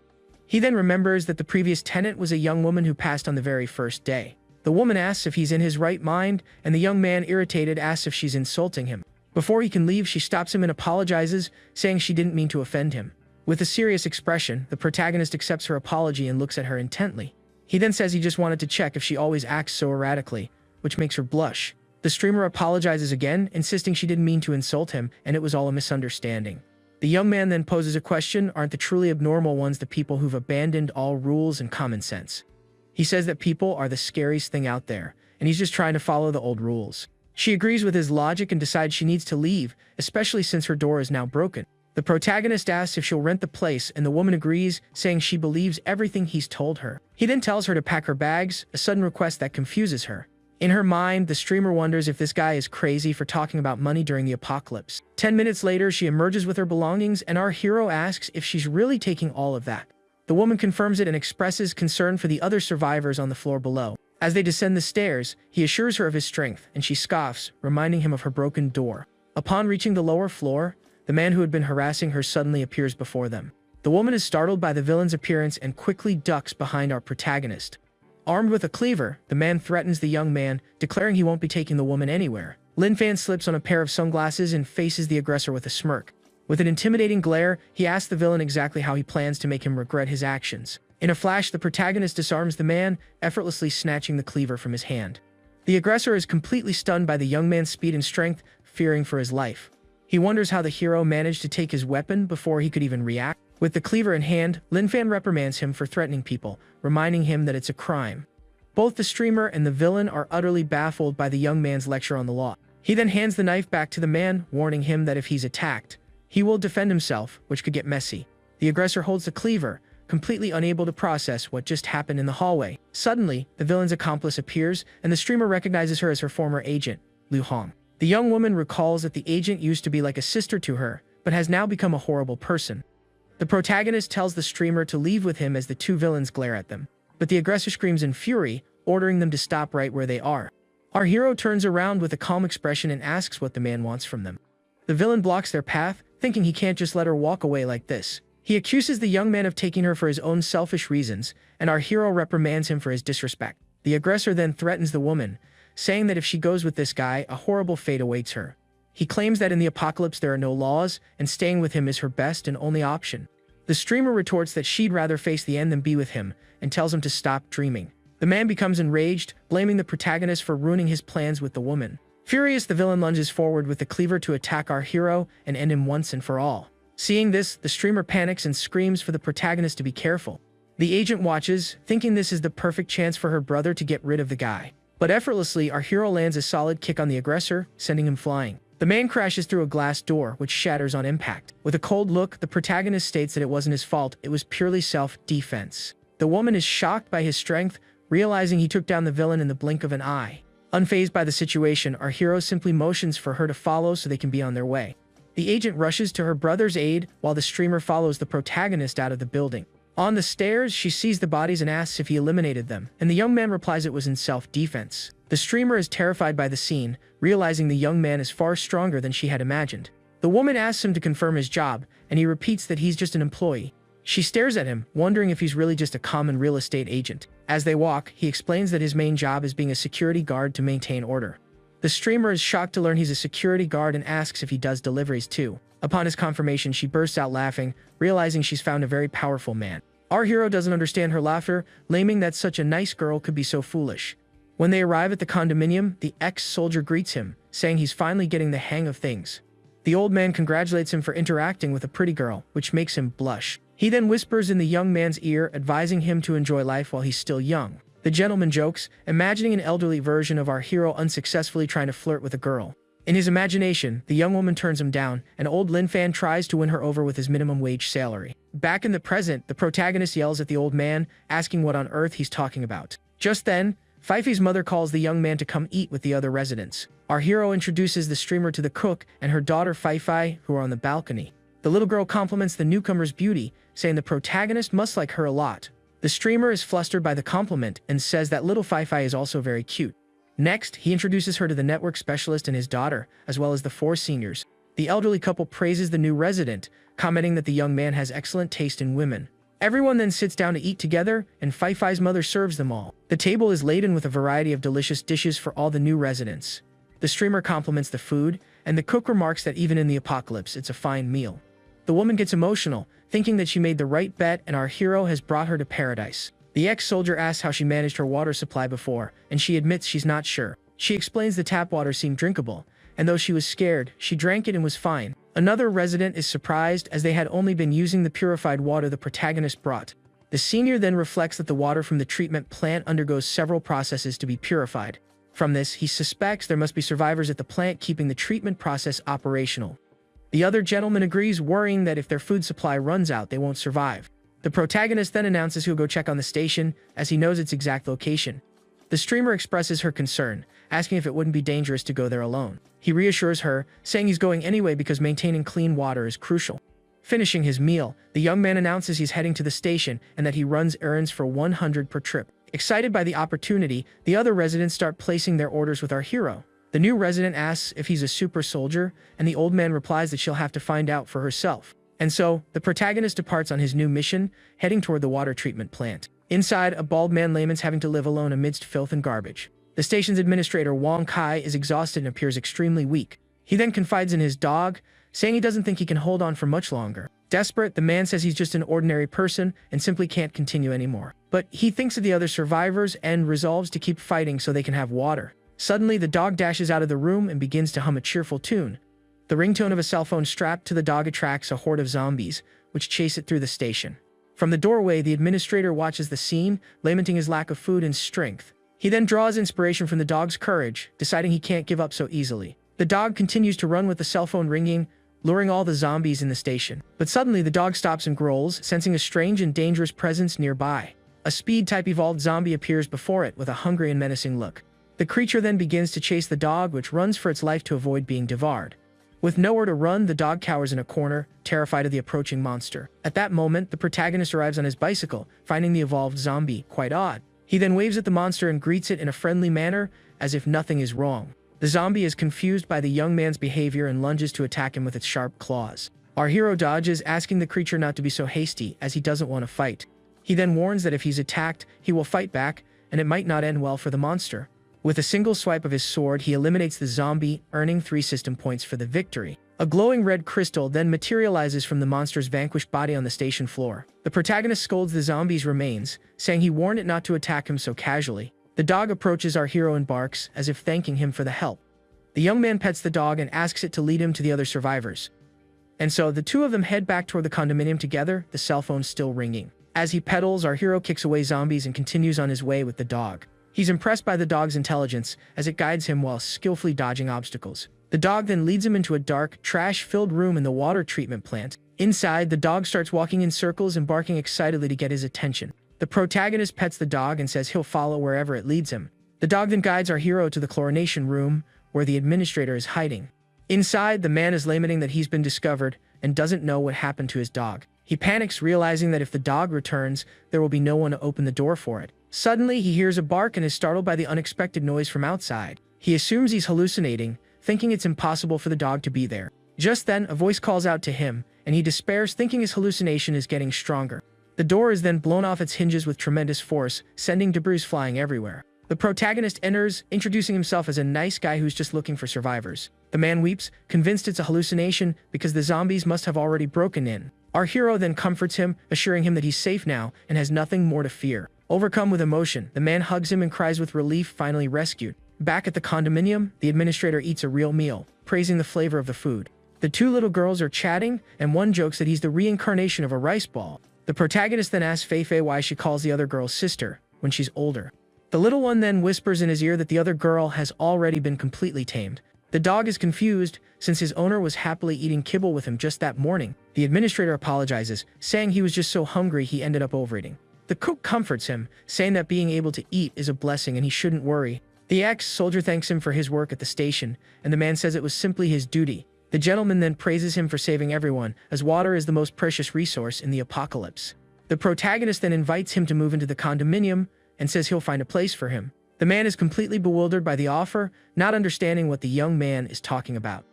He then remembers that the previous tenant was a young woman who passed on the very first day. The woman asks if he's in his right mind, and the young man, irritated, asks if she's insulting him. Before he can leave, she stops him and apologizes, saying she didn't mean to offend him. With a serious expression, the protagonist accepts her apology and looks at her intently. He then says he just wanted to check if she always acts so erratically, which makes her blush. The streamer apologizes again, insisting she didn't mean to insult him and it was all a misunderstanding. The young man then poses a question: aren't the truly abnormal ones the people who've abandoned all rules and common sense? He says that people are the scariest thing out there, and he's just trying to follow the old rules. She agrees with his logic and decides she needs to leave, especially since her door is now broken. The protagonist asks if she'll rent the place, and the woman agrees, saying she believes everything he's told her. He then tells her to pack her bags, a sudden request that confuses her. In her mind, the streamer wonders if this guy is crazy for talking about money during the apocalypse. 10 minutes later, she emerges with her belongings, and our hero asks if she's really taking all of that. The woman confirms it and expresses concern for the other survivors on the floor below. As they descend the stairs, he assures her of his strength, and she scoffs, reminding him of her broken door. Upon reaching the lower floor, the man who had been harassing her suddenly appears before them. The woman is startled by the villain's appearance and quickly ducks behind our protagonist. Armed with a cleaver, the man threatens the young man, declaring he won't be taking the woman anywhere. Lin Fan slips on a pair of sunglasses and faces the aggressor with a smirk. With an intimidating glare, he asks the villain exactly how he plans to make him regret his actions. In a flash, the protagonist disarms the man, effortlessly snatching the cleaver from his hand. The aggressor is completely stunned by the young man's speed and strength, fearing for his life. He wonders how the hero managed to take his weapon before he could even react. With the cleaver in hand, Lin Fan reprimands him for threatening people, reminding him that it's a crime. Both the streamer and the villain are utterly baffled by the young man's lecture on the law. He then hands the knife back to the man, warning him that if he's attacked, he will defend himself, which could get messy. The aggressor holds the cleaver, completely unable to process what just happened in the hallway. Suddenly, the villain's accomplice appears, and the streamer recognizes her as her former agent, Liu Hong. The young woman recalls that the agent used to be like a sister to her, but has now become a horrible person. The protagonist tells the streamer to leave with him as the two villains glare at them, but the aggressor screams in fury, ordering them to stop right where they are. Our hero turns around with a calm expression and asks what the man wants from them. The villain blocks their path, thinking he can't just let her walk away like this. He accuses the young man of taking her for his own selfish reasons, and our hero reprimands him for his disrespect. The aggressor then threatens the woman, saying that if she goes with this guy, a horrible fate awaits her. He claims that in the apocalypse there are no laws, and staying with him is her best and only option. The streamer retorts that she'd rather face the end than be with him, and tells him to stop dreaming. The man becomes enraged, blaming the protagonist for ruining his plans with the woman. Furious, the villain lunges forward with the cleaver to attack our hero and end him once and for all. Seeing this, the streamer panics and screams for the protagonist to be careful. The agent watches, thinking this is the perfect chance for her brother to get rid of the guy. But effortlessly, our hero lands a solid kick on the aggressor, sending him flying. The man crashes through a glass door, which shatters on impact. With a cold look, the protagonist states that it wasn't his fault, it was purely self-defense. The woman is shocked by his strength, realizing he took down the villain in the blink of an eye. Unfazed by the situation, our hero simply motions for her to follow so they can be on their way. The agent rushes to her brother's aid while the streamer follows the protagonist out of the building. On the stairs, she sees the bodies and asks if he eliminated them, and the young man replies it was in self-defense. The streamer is terrified by the scene, realizing the young man is far stronger than she had imagined. The woman asks him to confirm his job, and he repeats that he's just an employee. She stares at him, wondering if he's really just a common real estate agent. As they walk, he explains that his main job is being a security guard to maintain order. The streamer is shocked to learn he's a security guard and asks if he does deliveries too. Upon his confirmation, she bursts out laughing, realizing she's found a very powerful man. Our hero doesn't understand her laughter, claiming that such a nice girl could be so foolish. When they arrive at the condominium, the ex-soldier greets him, saying he's finally getting the hang of things. The old man congratulates him for interacting with a pretty girl, which makes him blush. He then whispers in the young man's ear, advising him to enjoy life while he's still young. The gentleman jokes, imagining an elderly version of our hero unsuccessfully trying to flirt with a girl. In his imagination, the young woman turns him down, and old Lin Fan tries to win her over with his minimum wage salary. Back in the present, the protagonist yells at the old man, asking what on earth he's talking about. Just then, Fifey's mother calls the young man to come eat with the other residents. Our hero introduces the streamer to the cook and her daughter Fifey, who are on the balcony. The little girl compliments the newcomer's beauty, saying the protagonist must like her a lot. The streamer is flustered by the compliment and says that little Fifey is also very cute. Next, he introduces her to the network specialist and his daughter, as well as the 4 seniors. The elderly couple praises the new resident, commenting that the young man has excellent taste in women. Everyone then sits down to eat together, and Fifey's mother serves them all. The table is laden with a variety of delicious dishes for all the new residents. The streamer compliments the food, and the cook remarks that even in the apocalypse, it's a fine meal. The woman gets emotional, thinking that she made the right bet and our hero has brought her to paradise. The ex-soldier asks how she managed her water supply before, and she admits she's not sure. She explains the tap water seemed drinkable, and though she was scared, she drank it and was fine. Another resident is surprised as they had only been using the purified water the protagonist brought. The senior then reflects that the water from the treatment plant undergoes several processes to be purified. From this, he suspects there must be survivors at the plant keeping the treatment process operational. The other gentleman agrees, worrying that if their food supply runs out, they won't survive. The protagonist then announces he'll go check on the station, as he knows its exact location. The streamer expresses her concern, asking if it wouldn't be dangerous to go there alone. He reassures her, saying he's going anyway because maintaining clean water is crucial. Finishing his meal, the young man announces he's heading to the station and that he runs errands for 100 per trip. Excited by the opportunity, the other residents start placing their orders with our hero. The new resident asks if he's a super soldier, and the old man replies that she'll have to find out for herself. And so, the protagonist departs on his new mission, heading toward the water treatment plant. Inside, a bald man laments having to live alone amidst filth and garbage. The station's administrator, Wong Kai, is exhausted and appears extremely weak. He then confides in his dog, saying he doesn't think he can hold on for much longer. Desperate, the man says he's just an ordinary person and simply can't continue anymore. But he thinks of the other survivors and resolves to keep fighting so they can have water. Suddenly, the dog dashes out of the room and begins to hum a cheerful tune. The ringtone of a cell phone strapped to the dog attracts a horde of zombies, which chase it through the station. From the doorway, the administrator watches the scene, lamenting his lack of food and strength. He then draws inspiration from the dog's courage, deciding he can't give up so easily. The dog continues to run with the cell phone ringing, luring all the zombies in the station. But suddenly the dog stops and growls, sensing a strange and dangerous presence nearby. A speed-type evolved zombie appears before it with a hungry and menacing look. The creature then begins to chase the dog, which runs for its life to avoid being devoured. With nowhere to run, the dog cowers in a corner, terrified of the approaching monster. At that moment, the protagonist arrives on his bicycle, finding the evolved zombie quite odd. He then waves at the monster and greets it in a friendly manner, as if nothing is wrong. The zombie is confused by the young man's behavior and lunges to attack him with its sharp claws. Our hero dodges, asking the creature not to be so hasty, as he doesn't want to fight. He then warns that if he's attacked, he will fight back, and it might not end well for the monster. With a single swipe of his sword, he eliminates the zombie, earning 3 system points for the victory. A glowing red crystal then materializes from the monster's vanquished body on the station floor. The protagonist scolds the zombie's remains, saying he warned it not to attack him so casually. The dog approaches our hero and barks, as if thanking him for the help. The young man pets the dog and asks it to lead him to the other survivors. And so the two of them head back toward the condominium together, the cell phone still ringing. As he pedals, our hero kicks away zombies and continues on his way with the dog. He's impressed by the dog's intelligence, as it guides him while skillfully dodging obstacles. The dog then leads him into a dark, trash-filled room in the water treatment plant. Inside, the dog starts walking in circles and barking excitedly to get his attention. The protagonist pets the dog and says he'll follow wherever it leads him. The dog then guides our hero to the chlorination room, where the administrator is hiding. Inside, the man is lamenting that he's been discovered and doesn't know what happened to his dog. He panics, realizing that if the dog returns, there will be no one to open the door for it. Suddenly, he hears a bark and is startled by the unexpected noise from outside. He assumes he's hallucinating, thinking it's impossible for the dog to be there. Just then, a voice calls out to him, and he despairs, thinking his hallucination is getting stronger. The door is then blown off its hinges with tremendous force, sending debris flying everywhere. The protagonist enters, introducing himself as a nice guy who's just looking for survivors. The man weeps, convinced it's a hallucination because the zombies must have already broken in. Our hero then comforts him, assuring him that he's safe now and has nothing more to fear. Overcome with emotion, the man hugs him and cries with relief, finally rescued. Back at the condominium, the administrator eats a real meal, praising the flavor of the food. The two little girls are chatting, and one jokes that he's the reincarnation of a rice ball. The protagonist then asks Fei why she calls the other girl sister when she's older. The little one then whispers in his ear that the other girl has already been completely tamed. The dog is confused, since his owner was happily eating kibble with him just that morning. The administrator apologizes, saying he was just so hungry he ended up overeating. The cook comforts him, saying that being able to eat is a blessing and he shouldn't worry. The ex-soldier thanks him for his work at the station, and the man says it was simply his duty. The gentleman then praises him for saving everyone, as water is the most precious resource in the apocalypse. The protagonist then invites him to move into the condominium, and says he'll find a place for him. The man is completely bewildered by the offer, not understanding what the young man is talking about.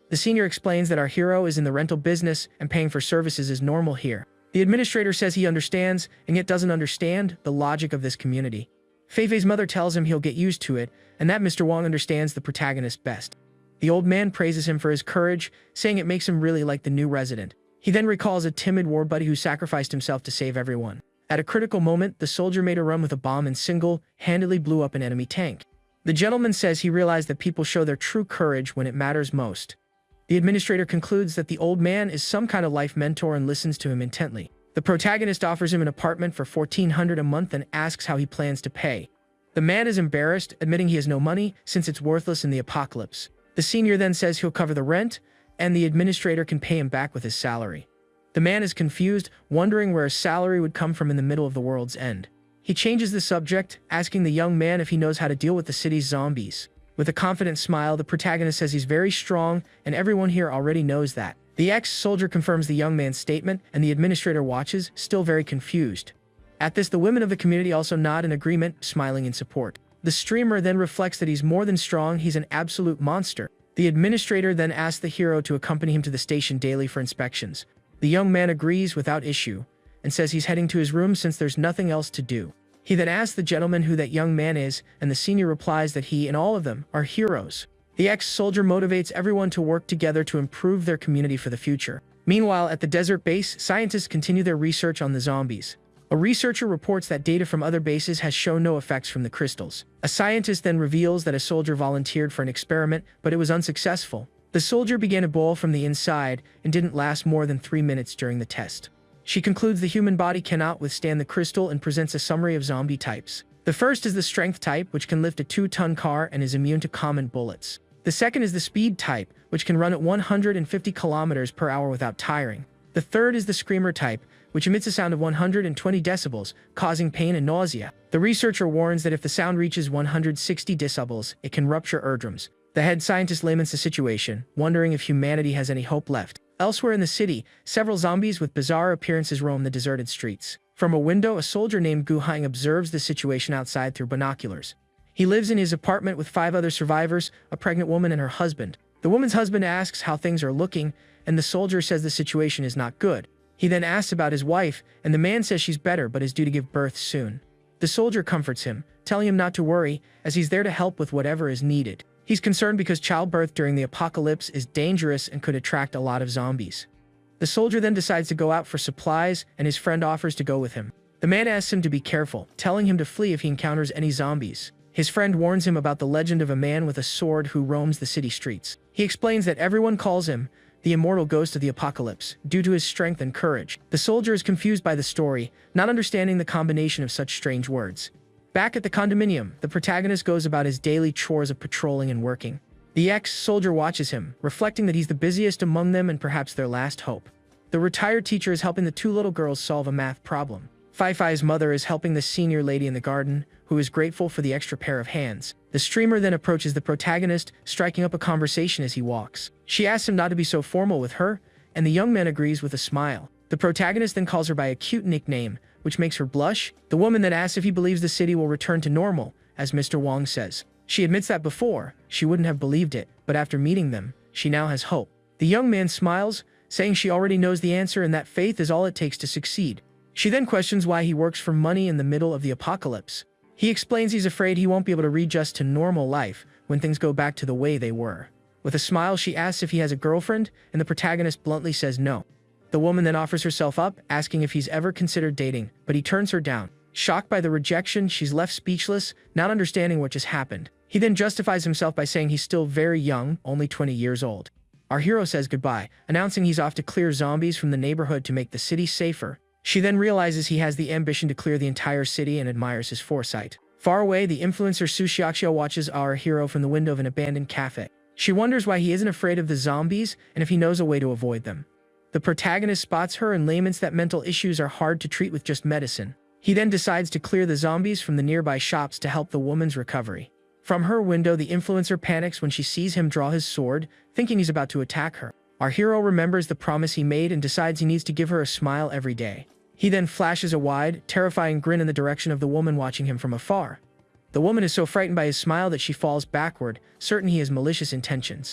The senior explains that our hero is in the rental business and paying for services is normal here. The administrator says he understands, and yet doesn't understand, the logic of this community. Fei-Fei's mother tells him he'll get used to it, and that Mr. Wong understands the protagonist best. The old man praises him for his courage, saying it makes him really like the new resident. He then recalls a timid war buddy who sacrificed himself to save everyone. At a critical moment, the soldier made a run with a bomb and single-handedly blew up an enemy tank. The gentleman says he realized that people show their true courage when it matters most. The administrator concludes that the old man is some kind of life mentor and listens to him intently. The protagonist offers him an apartment for $1,400 a month and asks how he plans to pay. The man is embarrassed, admitting he has no money since it's worthless in the apocalypse. The senior then says he'll cover the rent, and the administrator can pay him back with his salary. The man is confused, wondering where his salary would come from in the middle of the world's end. He changes the subject, asking the young man if he knows how to deal with the city's zombies. With a confident smile, the protagonist says he's very strong, and everyone here already knows that. The ex-soldier confirms the young man's statement, and the administrator watches, still very confused. At this, the women of the community also nod in agreement, smiling in support. The streamer then reflects that he's more than strong, he's an absolute monster. The administrator then asks the hero to accompany him to the station daily for inspections. The young man agrees without issue, and says he's heading to his room since there's nothing else to do. He then asks the gentleman who that young man is, and the senior replies that he and all of them are heroes. The ex-soldier motivates everyone to work together to improve their community for the future. Meanwhile, at the desert base, scientists continue their research on the zombies. A researcher reports that data from other bases has shown no effects from the crystals. A scientist then reveals that a soldier volunteered for an experiment, but it was unsuccessful. The soldier began to boil from the inside and didn't last more than 3 minutes during the test. She concludes the human body cannot withstand the crystal and presents a summary of zombie types. The first is the strength type, which can lift a 2-ton car and is immune to common bullets. The second is the speed type, which can run at 150 kilometers per hour without tiring. The third is the screamer type, which emits a sound of 120 decibels, causing pain and nausea. The researcher warns that if the sound reaches 160 decibels, it can rupture eardrums. The head scientist laments the situation, wondering if humanity has any hope left. Elsewhere in the city, several zombies with bizarre appearances roam the deserted streets. From a window, a soldier named Gu Haing observes the situation outside through binoculars. He lives in his apartment with 5 other survivors, a pregnant woman and her husband. The woman's husband asks how things are looking, and the soldier says the situation is not good. He then asks about his wife, and the man says she's better but is due to give birth soon. The soldier comforts him, telling him not to worry, as he's there to help with whatever is needed. He's concerned because childbirth during the apocalypse is dangerous and could attract a lot of zombies. The soldier then decides to go out for supplies, and his friend offers to go with him. The man asks him to be careful, telling him to flee if he encounters any zombies. His friend warns him about the legend of a man with a sword who roams the city streets. He explains that everyone calls him the immortal ghost of the apocalypse, due to his strength and courage. The soldier is confused by the story, not understanding the combination of such strange words. Back at the condominium, the protagonist goes about his daily chores of patrolling and working. The ex-soldier watches him, reflecting that he's the busiest among them and perhaps their last hope. The retired teacher is helping the 2 little girls solve a math problem. Fei-Fei's mother is helping the senior lady in the garden, who is grateful for the extra pair of hands. The streamer then approaches the protagonist, striking up a conversation as he walks. She asks him not to be so formal with her, and the young man agrees with a smile. The protagonist then calls her by a cute nickname, which makes her blush. The woman then asks if he believes the city will return to normal, as Mr. Wong says. She admits that before, she wouldn't have believed it, but after meeting them, she now has hope. The young man smiles, saying she already knows the answer and that faith is all it takes to succeed. She then questions why he works for money in the middle of the apocalypse. He explains he's afraid he won't be able to readjust to normal life when things go back to the way they were. With a smile, she asks if he has a girlfriend, and the protagonist bluntly says no. The woman then offers herself up, asking if he's ever considered dating, but he turns her down. Shocked by the rejection, she's left speechless, not understanding what just happened. He then justifies himself by saying he's still very young, only 20 years old. Our hero says goodbye, announcing he's off to clear zombies from the neighborhood to make the city safer. She then realizes he has the ambition to clear the entire city and admires his foresight. Far away, the influencer Su Xiaoxiao watches our hero from the window of an abandoned cafe. She wonders why he isn't afraid of the zombies and if he knows a way to avoid them. The protagonist spots her and laments that mental issues are hard to treat with just medicine. He then decides to clear the zombies from the nearby shops to help the woman's recovery. From her window, the influencer panics when she sees him draw his sword, thinking he's about to attack her. Our hero remembers the promise he made and decides he needs to give her a smile every day. He then flashes a wide, terrifying grin in the direction of the woman watching him from afar. The woman is so frightened by his smile that she falls backward, certain he has malicious intentions.